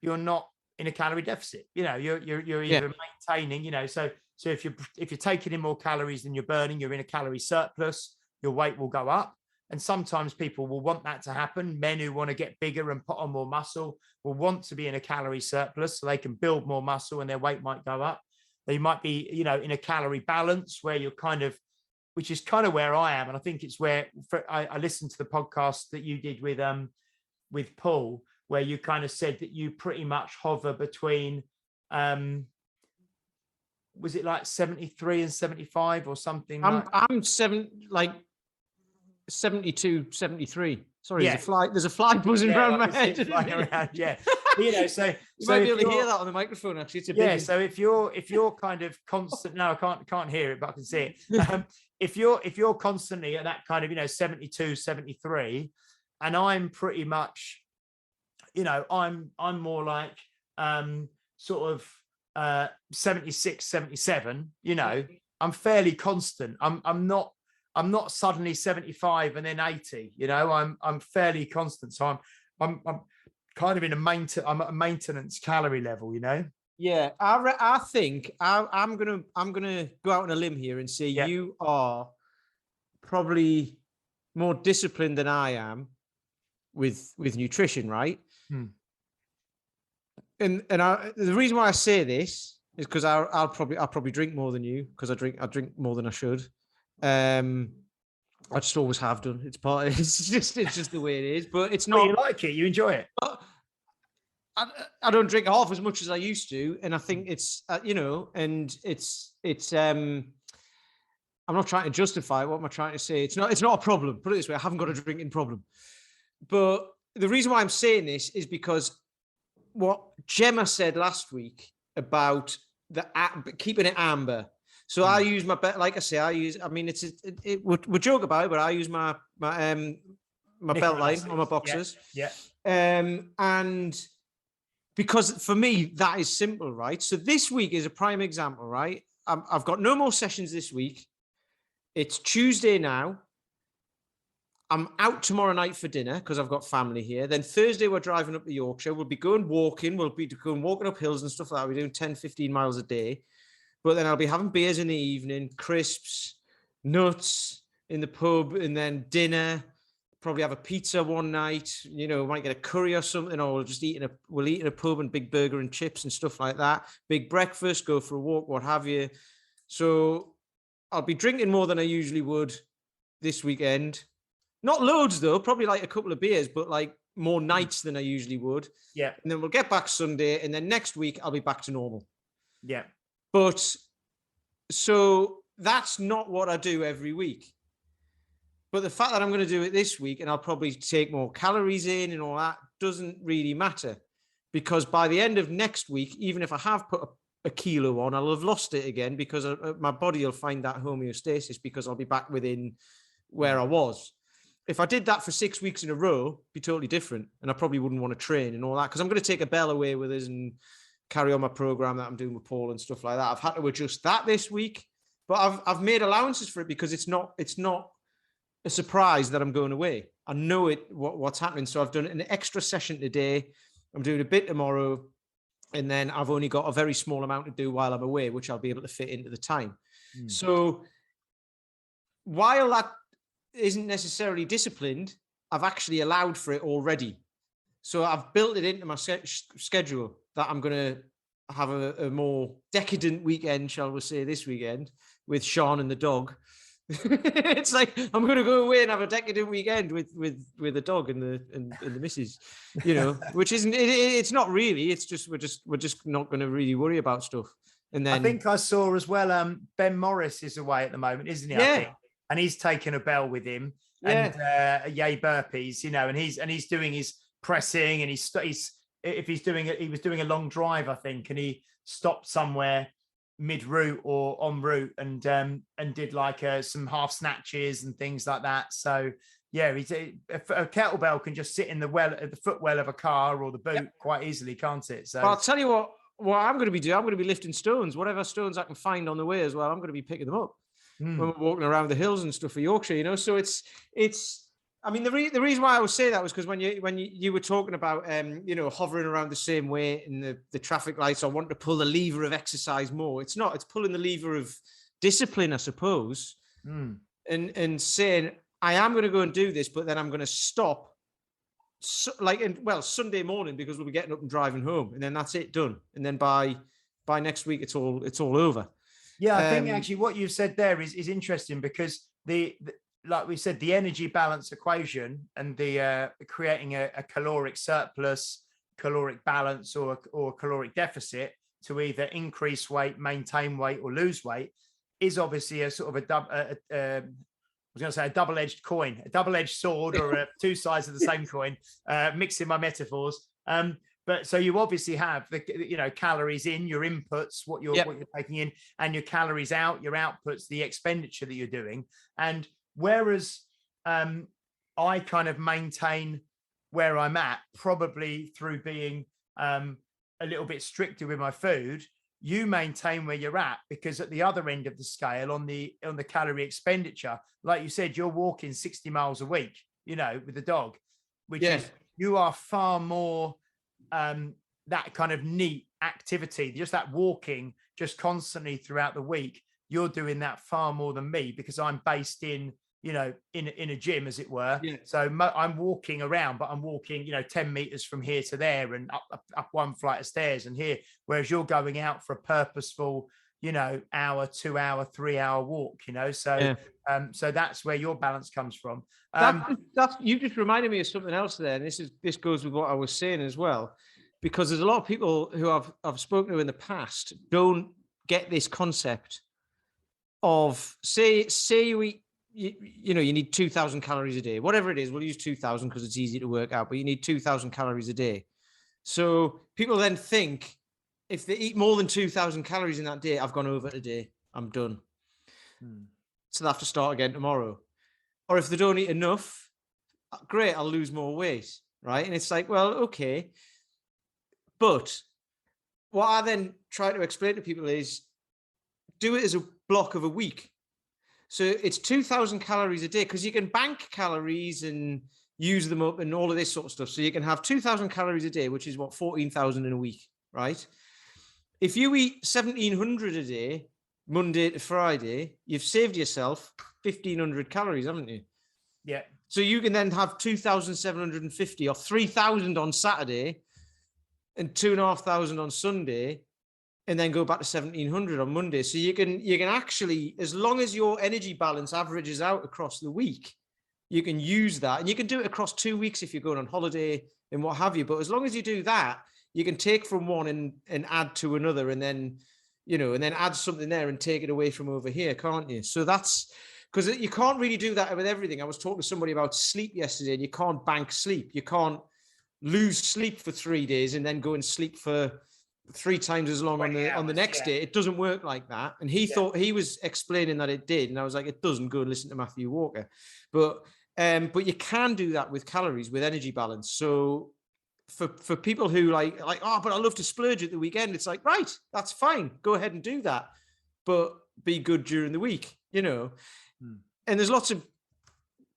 you're not in a calorie deficit. You know, you're either maintaining, you know, so if you're taking in more calories than you're burning, you're in a calorie surplus, your weight will go up. And sometimes people will want that to happen. Men who want to get bigger and put on more muscle will want to be in a calorie surplus so they can build more muscle and their weight might go up. They might be, you know, in a calorie balance where you're kind of, which is kind of where I am. And I think it's where I listened to the podcast that you did with Paul, where you kind of said that you pretty much hover between, was it like 73 and 75 or something? I'm 72, 73. Sorry, there's a fly buzzing around my head. Around, yeah. You know, so you might be able to hear that on the microphone. Actually, it's a big so if you're kind of constant, no, I can't hear it, but I can see it. If you're constantly at that kind of, you know, 72, 73, and I'm pretty much, you know, I'm more like sort of 76, 77, you know, I'm fairly constant. I'm not suddenly 75 and then 80, you know, I'm fairly constant. So I'm kind of in I'm at a maintenance calorie level, you know? Yeah. I think I'm going to go out on a limb here and say you are probably more disciplined than I am with nutrition, right? And the reason why I say this is because I'll probably drink more than you, because I drink more than I should. I just always have done. It's just the way it is. But it's not. Well, you like it, you enjoy it. I don't drink half as much as I used to, and I think it's you know, and it's I'm not trying to justify it. What am I trying to say? It's not a problem. Put it this way: I haven't got a drinking problem. But the reason why I'm saying this is because what Gemma said last week about keeping it amber. So I use like I say, we joke about it, but I use my belt line on my boxers. Yeah. And because for me, that is simple, right? So this week is a prime example, right? I've got no more sessions this week. It's Tuesday now. I'm out tomorrow night for dinner because I've got family here. Then Thursday, we're driving up to Yorkshire. We'll be going walking. We'll be going walking up hills and stuff like that. We're doing 10, 15 miles a day. But then I'll be having beers in the evening, crisps, nuts in the pub, and then dinner. Probably have a pizza one night. You know, might get a curry or something, or we'll eat in a pub and big burger and chips and stuff like that. Big breakfast, go for a walk, what have you. So I'll be drinking more than I usually would this weekend. Not loads though, probably like a couple of beers, but like more nights than I usually would. Yeah. And then we'll get back Sunday, and then next week I'll be back to normal. Yeah. But so that's not what I do every week. But the fact that I'm going to do it this week and I'll probably take more calories in and all that doesn't really matter, because by the end of next week, even if I have put a kilo on, I'll have lost it again because my body will find that homeostasis because I'll be back within where I was. If I did that for 6 weeks in a row, it'd be totally different. And I probably wouldn't want to train and all that because I'm going to take a bell away with us and carry on my program that I'm doing with Paul and stuff like that. I've had to adjust that this week, but I've made allowances for it because it's not a surprise that I'm going away. I know what's happening. So I've done an extra session today. I'm doing a bit tomorrow. And then I've only got a very small amount to do while I'm away, which I'll be able to fit into the time. So while that isn't necessarily disciplined, I've actually allowed for it already. So I've built it into my schedule that I'm going to have a more decadent weekend, shall we say, this weekend with Sean and the dog. It's like I'm going to go away and have a decadent weekend with the dog and the missus, which isn't. It's not really. It's just we're just not going to really worry about stuff. And then I think I saw as well. Ben Morris is away at the moment, isn't he? Yeah. I think? And he's taken a bell with him and yay burpees, and he's doing his pressing and he was doing a long drive, I think, and he stopped somewhere mid-route or en route and did like some half snatches and things like that. So yeah, a kettlebell can just sit in the footwell of a car or the boot quite easily, can't it? So I'll tell you what I'm going to be doing. I'm going to be lifting stones, whatever stones I can find on the way as well. I'm going to be picking them up when we're walking around the hills and stuff for Yorkshire, So it's. I mean, the reason why I would say that was because when you were talking about, hovering around the same way in the traffic lights, or wanting to pull the lever of exercise more. It's not. It's pulling the lever of discipline, I suppose, and saying I am going to go and do this, but then I'm going to stop. Sunday morning because we'll be getting up and driving home, and then that's it, done. And then by next week, it's all over. Yeah, I think actually what you've said there is interesting because like we said, the energy balance equation and the creating a caloric surplus, caloric balance, or caloric deficit to either increase weight, maintain weight, or lose weight is obviously a sort of a double-edged coin, a double-edged sword, or two sides of the same coin. Mixing my metaphors. But so you obviously have the calories in your inputs, what you're taking in, and your calories out, your outputs, the expenditure that you're doing. And whereas I kind of maintain where I'm at, probably through being a little bit stricter with my food, you maintain where you're at because at the other end of the scale, on the calorie expenditure, like you said, you're walking 60 miles a week, with the dog, which is you are far more that kind of neat activity, just that walking, just constantly throughout the week. You're doing that far more than me because I'm based in a gym, as it were. Yeah. So I'm walking around, but I'm walking, 10 meters from here to there and up one flight of stairs and here, whereas you're going out for a purposeful, hour, 2 hour, 3 hour walk, so, so that's where your balance comes from. You just reminded me of something else there. And this goes with what I was saying as well, because there's a lot of people who I've spoken to in the past don't get this concept of say you eat, you need 2,000 calories a day, whatever it is. We'll use 2,000 because it's easy to work out, but you need 2,000 calories a day. So people then think if they eat more than 2,000 calories in that day, I've gone over today, I'm done. So they have to start again tomorrow. Or if they don't eat enough, great, I'll lose more weight, right? And it's like, well, okay. But what I then try to explain to people is do it as a block of a week. So it's 2,000 calories a day because you can bank calories and use them up and all of this sort of stuff. So you can have 2,000 calories a day, which is 14,000 in a week, right? If you eat 1,700 a day, Monday to Friday, you've saved yourself 1,500 calories, haven't you? Yeah. So you can then have 2,750 or 3,000 on Saturday and 2,500 on Sunday, and then go back to 1,700 on Monday. So you can actually, as long as your energy balance averages out across the week, you can use that. And you can do it across 2 weeks if you're going on holiday and what have you. But as long as you do that, you can take from one and add to another, and then, and then add something there and take it away from over here, can't you? So that's because you can't really do that with everything. I was talking to somebody about sleep yesterday, and you can't bank sleep. You can't lose sleep for 3 days and then go and sleep for 3 times as long on 20 the hours, next yeah. day. It doesn't work like that. And he thought, he was explaining that it did, and I was like, it doesn't. Go and listen to Matthew Walker. But you can do that with calories, with energy balance. So for people who like, oh, but I love to splurge at the weekend, it's like, right, that's fine. Go ahead and do that. But be good during the week, you know. And there's lots of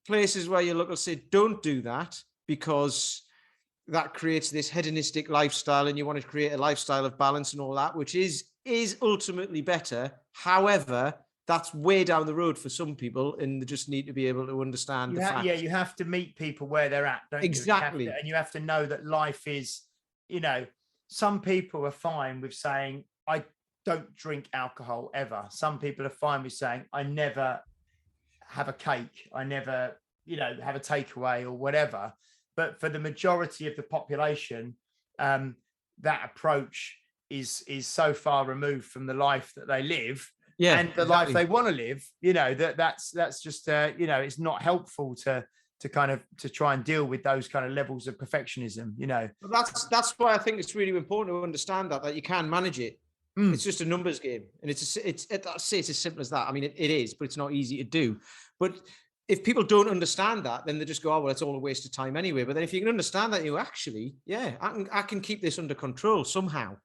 places where you look and say, don't do that, because that creates this hedonistic lifestyle, and you want to create a lifestyle of balance and all that, which is ultimately better. However, that's way down the road for some people, and they just need to be able to understand the fact. Yeah, you have to meet people where they're at, don't you? Exactly. And you have to know that life is, you know, some people are fine with saying, I don't drink alcohol ever. Some people are fine with saying, I never have a cake. I never, you know, have a takeaway or whatever. But for the majority of the population, that approach is so far removed from the life that they live, and the life they want to live. You know, that's just you know, it's not helpful to kind of to try and deal with those kind of levels of perfectionism. You know, that's why I think it's really important to understand that you can manage it. It's just a numbers game, and it's as simple as that. I mean, it is, but it's not easy to do. But if people don't understand that, then they just go, oh, well, it's all a waste of time anyway. But then if you can understand that, you actually, yeah, I can keep this under control somehow,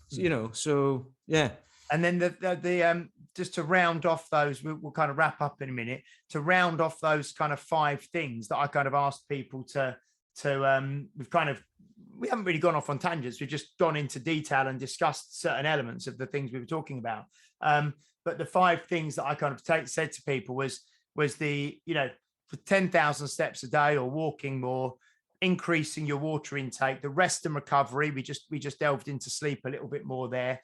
you know, so yeah. And then the just to round off those, we'll kind of wrap up in a minute, to round off those kind of 5 things that I kind of asked people to we haven't really gone off on tangents. We've just gone into detail and discussed certain elements of the things we were talking about. But the 5 things that I kind of said to people was the, you know, for 10,000 steps a day or walking more, increasing your water intake, the rest and recovery. We just delved into sleep a little bit more there.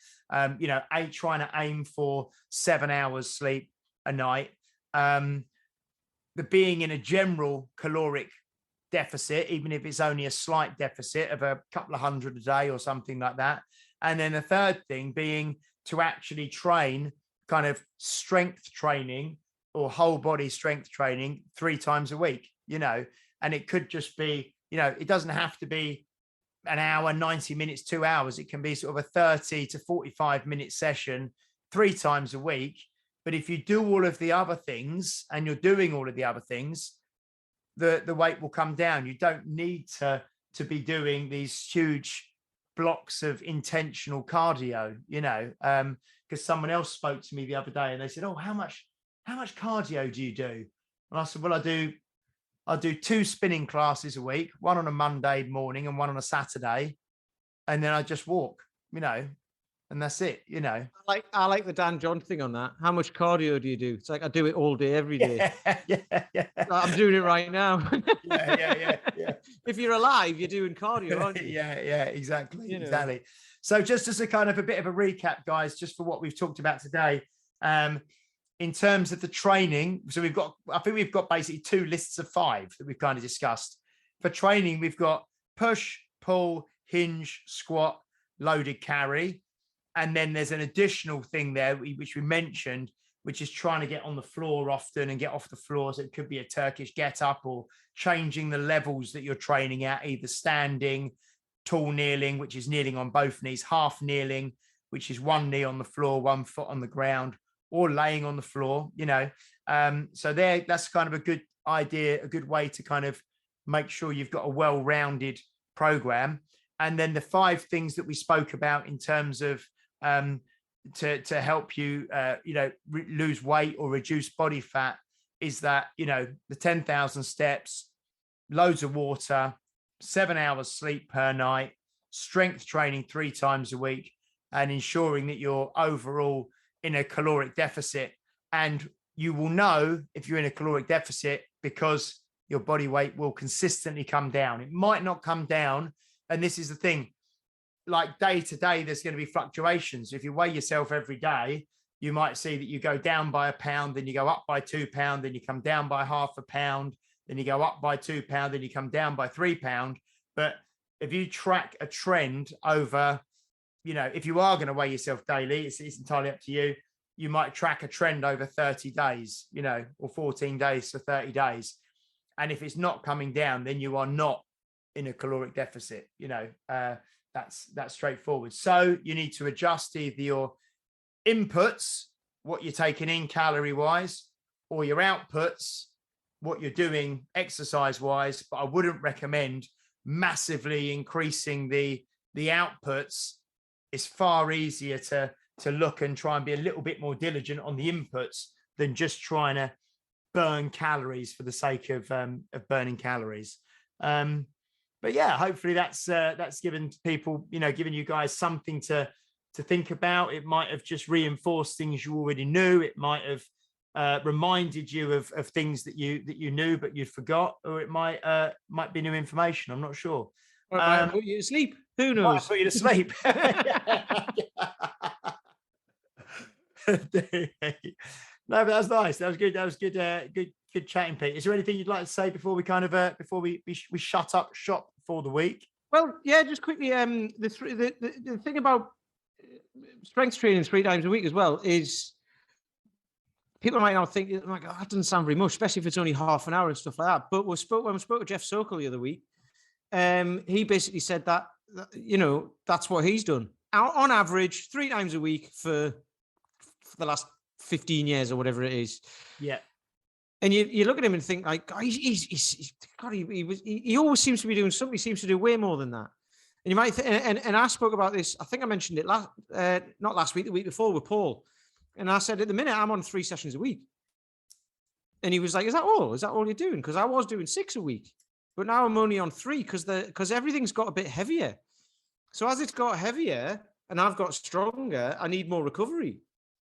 You know, trying to aim for 7 hours sleep a night. The being in a general caloric deficit, even if it's only a slight deficit of a couple of hundred a day or something like that. And then the third thing being to actually train kind of strength training or whole body strength training 3 times a week, you know, and it could just be, you know, it doesn't have to be an hour, 90 minutes, 2 hours. It can be sort of a 30 to 45 minute session 3 times a week. But if you do all of the other things, and you're doing all of the other things, the weight will come down. You don't need to be doing these huge blocks of intentional cardio, you know, because someone else spoke to me the other day and they said, oh, how much cardio do you do? And I said, well, I do 2 spinning classes a week, one on a Monday morning and one on a Saturday. And then I just walk, you know, and that's it, you know. I like the Dan John thing on that. How much cardio do you do? It's like, I do it all day, every day. Yeah. I'm doing it right now. yeah. If you're alive, you're doing cardio, aren't you? Yeah, exactly. You know. Exactly. So just as a kind of a bit of a recap, guys, just for what we've talked about today, in terms of the training, so I think we've got basically 2 lists of 5 that we've kind of discussed. For training, we've got push, pull, hinge, squat, loaded carry. And then there's an additional thing there, which we mentioned, which is trying to get on the floor often and get off the floor. So it could be a Turkish get up, or changing the levels that you're training at, either standing, tall kneeling, which is kneeling on both knees, half kneeling, which is 1 knee on the floor, 1 foot on the ground, or laying on the floor, you know. So that's kind of a good idea, a good way to kind of make sure you've got a well-rounded program. And then the 5 things that we spoke about in terms of to help you, you know, lose weight or reduce body fat is that, you know, the 10,000 steps, loads of water, 7 hours sleep per night, strength training 3 times a week, and ensuring that you're overall in a caloric deficit. And you will know if you're in a caloric deficit because your body weight will consistently come down. It might not come down. And this is the thing, like day to day, there's going to be fluctuations. If you weigh yourself every day, you might see that you go down by a pound, then you go up by 2 pounds, then you come down by half a pound, then you go up by 2 pounds, then you come down by 3 pounds. But if you track a trend over, you know, if you are going to weigh yourself daily, it's entirely up to you. You might track a trend over 30 days, you know, or 14 days to 30 days. And if it's not coming down, then you are not in a caloric deficit, you know. that's straightforward. So you need to adjust either your inputs, what you're taking in calorie wise, or your outputs, what you're doing exercise wise. But I wouldn't recommend massively increasing the outputs. It's far easier to look and try and be a little bit more diligent on the inputs than just trying to burn calories for the sake of burning calories. But yeah, hopefully that's given people, given you guys something to think about. It might have just reinforced things you already knew. It might have reminded you of things that you knew but you'd forgot, or it might be new information. I'm not sure. Might put you to sleep. Who knows? Might put you to sleep. No, but that's nice. That was good. That was good. Good chatting, Pete. Is there anything you'd like to say before we kind of before we shut up shop for the week? Well, yeah, just quickly. The thing about strength training 3 times a week as well is people might not think like, oh, that doesn't sound very much, especially if it's only half an hour and stuff like that. But when we spoke to Jeff Sokol the other week, he basically said that that's what he's done on average 3 times a week for the last 15 years or whatever it is. Yeah. And you look at him and think like, oh, he always seems to be doing something. He seems to do way more than that. And you might and I spoke about this. I think I mentioned it not last week, the week before with Paul. And I said, at the minute I'm on 3 sessions a week. And he was like, is that all? Is that all you're doing? Because I was doing 6 a week, but now I'm only on 3 because everything's got a bit heavier. So as it's got heavier and I've got stronger, I need more recovery.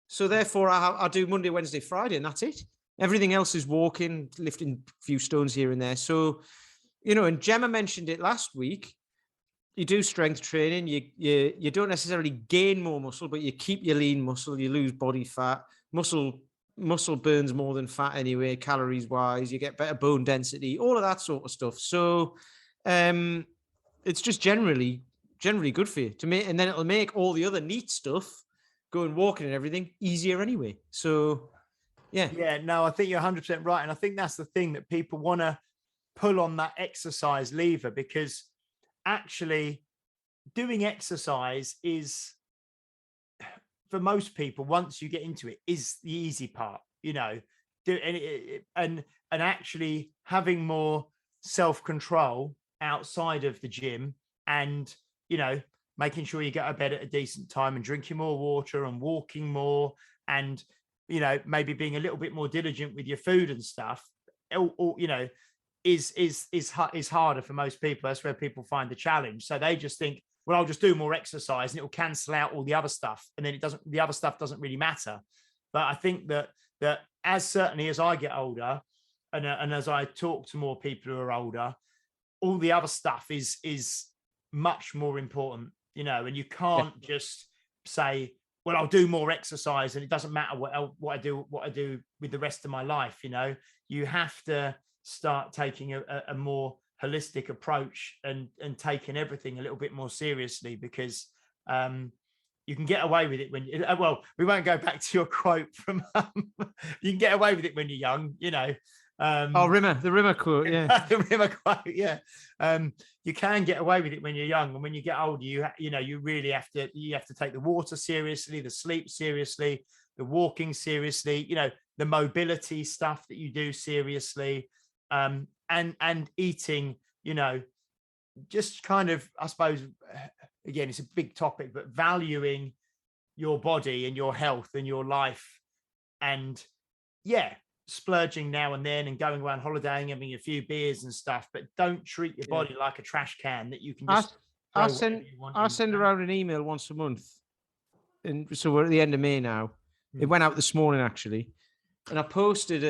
So therefore I do Monday, Wednesday, Friday, and that's it. Everything else is walking, lifting a few stones here and there. So, and Gemma mentioned it last week. You do strength training. You don't necessarily gain more muscle, but you keep your lean muscle. You lose body fat. Muscle burns more than fat anyway, calories wise. You get better bone density, all of that sort of stuff. So, it's just generally good for you to make, and then it'll make all the other neat stuff, going walking and everything, easier anyway. So. Yeah, no, I think you're 100% right. And I think that's the thing, that people want to pull on that exercise lever, because actually doing exercise is, for most people, once you get into it, is the easy part, and actually having more self-control outside of the gym, and, making sure you get out of bed at a decent time and drinking more water and walking more, and maybe being a little bit more diligent with your food and stuff, or is harder for most people. That's where people find the challenge. So they just think, well, I'll just do more exercise and it will cancel out all the other stuff, and then the other stuff doesn't really matter. But I think that certainly as I get older, and as I talk to more people who are older, all the other stuff is much more important, and you can't just say, well, I'll do more exercise and it doesn't matter what I do with the rest of my life. You have to start taking a more holistic approach and taking everything a little bit more seriously, because you can get away with it when we won't go back to your quote from you can get away with it when you're young, the Rimmer quote, yeah. The Rimmer quote, yeah. You can get away with it when you're young, and when you get older, you really have to take the water seriously, the sleep seriously, the walking seriously, the mobility stuff that you do seriously, and eating, just kind of, I suppose, again, it's a big topic, but valuing your body and your health and your life, and splurging now and then and going away on holiday and having a few beers and stuff, but don't treat your body like a trash can that you can just I send around an email once a month, and so we're at the end of May now. It went out this morning actually, and I posted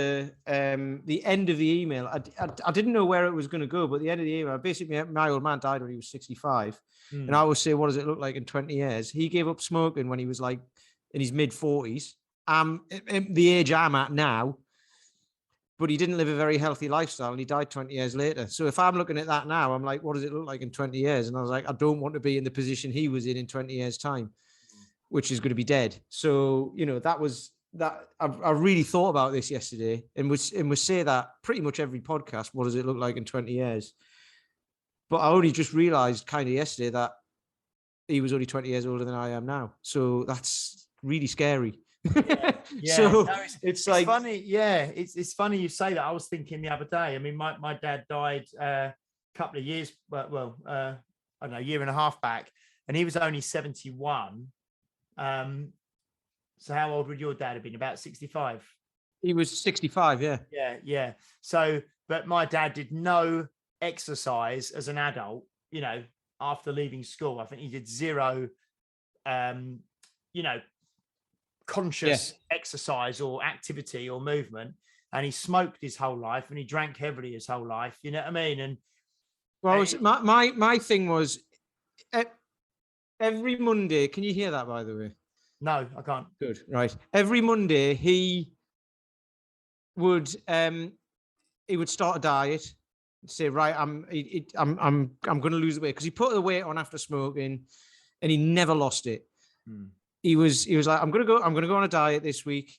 the end of the email. I didn't know where it was going to go, but the end of the email, basically my old man died when he was 65, and I always say, what does it look like in 20 years? He gave up smoking when he was like in his mid 40s. The age I'm at now, but he didn't live a very healthy lifestyle and he died 20 years later. So if I'm looking at that now, I'm like, what does it look like in 20 years? And I was like, I don't want to be in the position he was in 20 years time, which is going to be dead. So, that was that. I really thought about this yesterday, and we say that pretty much every podcast. What does it look like in 20 years? But I only just realized kind of yesterday that he was only 20 years older than I am now. So that's really scary. Yeah. So No, it's like funny. Yeah, it's funny you say that. I was thinking the other day. I mean, my dad died a couple of years, I don't know, a year and a half back, and he was only 71. So how old would your dad have been? About 65? he was 65. Yeah. Yeah. So, but my dad did no exercise as an adult, after leaving school. I think he did zero, conscious exercise or activity or movement. And he smoked his whole life and he drank heavily his whole life. You know what I mean? And well, my thing was every Monday. Can you hear that, by the way? no, I can't. Good. Right. Every Monday he would start a diet. Say, right, I'm going to lose the weight, because he put the weight on after smoking, and he never lost it. He was like, I'm going to go on a diet this week,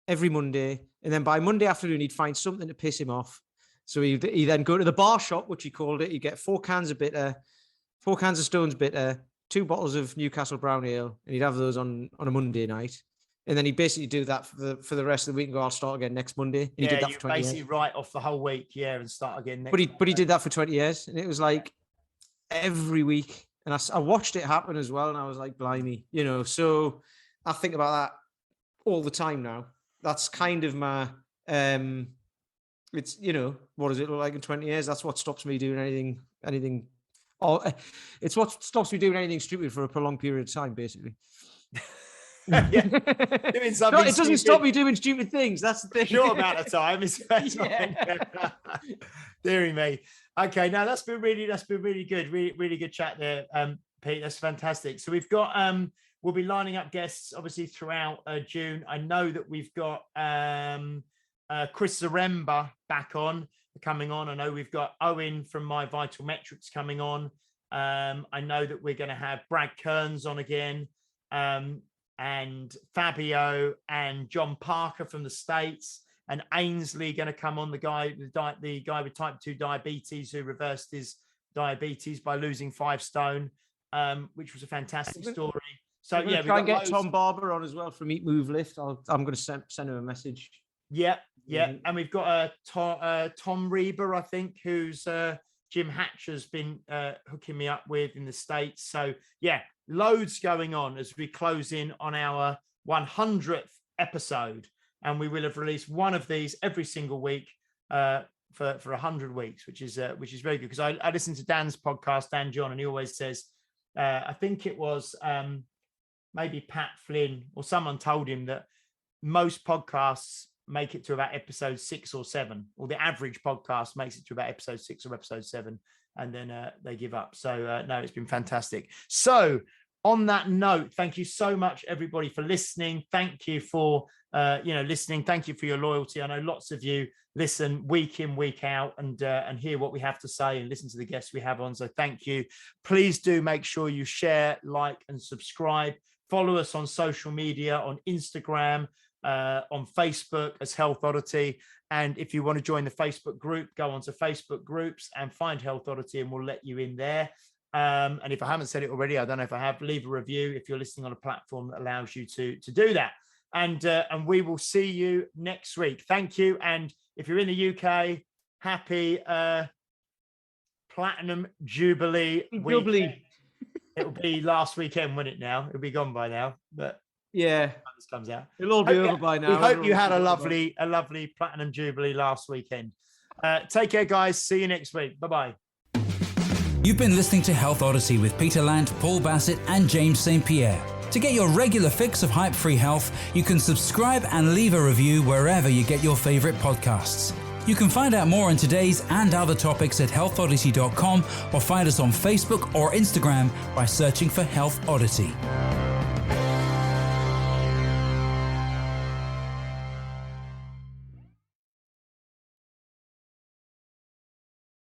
every Monday, and then by Monday afternoon he'd find something to piss him off. So he then go to the bar shop, which he called it. He'd get 4 cans of bitter, 4 cans of Stones bitter, 2 bottles of Newcastle Brown Ale, and he'd have those on a Monday night. And then he'd basically do that for the rest of the week and go, I'll start again next Monday. And he did that for 20 years. Basically write off the whole week, and start again next But he did that for 20 years. And it was like every week. And I watched it happen as well. And I was like, blimey, so I think about that all the time now. That's kind of my, it's, what does it look like in 20 years? That's what stops me doing anything. It's what stops me doing anything stupid for a prolonged period of time, basically. Doing something it doesn't stop me doing stupid things. That's the thing. Short amount of time is dearie me. Okay, now that's been really good. Really good chat there, Pete. That's fantastic. So we've got we'll be lining up guests obviously throughout June. I know that we've got Chris Zaremba coming on. I know we've got Owen from My Vital Metrics coming on. I know that we're going to have Brad Kearns on again. And Fabio and John Parker from the States, and Ainsley going to come on, the guy with type 2 diabetes who reversed his diabetes by losing 5 stone, which was a fantastic story. So yeah, try and get Tom Barber on as well from Eat Move Lift. I'm going to send him a message. Yeah, and we've got Tom Reber, I think, who's Jim Hatcher's been hooking me up with in the States. So yeah, loads going on as we close in on our 100th episode, and we will have released one of these every single week for 100 weeks, which is very good, because I listen to Dan's podcast, Dan John, and he always says, I think it was maybe Pat Flynn or someone told him that most podcasts make it to about episode 6 or 7, or the average podcast makes it to about episode 6 or episode 7, and then they give up. So no, it's been fantastic. So on that note, thank you so much, everybody, for listening. Thank you for listening. Thank you for your loyalty. I know lots of you listen week in, week out, and hear what we have to say and listen to the guests we have on. So thank you. Please do make sure you share, like, and subscribe. Follow us on social media, on Instagram, on Facebook as Health Oddity. And if you want to join the Facebook group, go onto Facebook groups and find Health Oddity, and we'll let you in there. And if I haven't said it already, I don't know if I have, leave a review if you're listening on a platform that allows you to do that. And we will see you next week. Thank you. And if you're in the UK, happy Platinum Jubilee weekend. It'll be last weekend, won't it now? It'll be gone by now, but yeah, this comes out. It'll all be over by now. We hope you had a lovely Platinum Jubilee last weekend. Take care, guys. See you next week. Bye-bye. You've been listening to Health Odyssey with Peter Lant, Paul Bassett, and James St. Pierre. To get your regular fix of hype-free health, you can subscribe and leave a review wherever you get your favorite podcasts. You can find out more on today's and other topics at healthodyssey.com, or find us on Facebook or Instagram by searching for Health Oddity.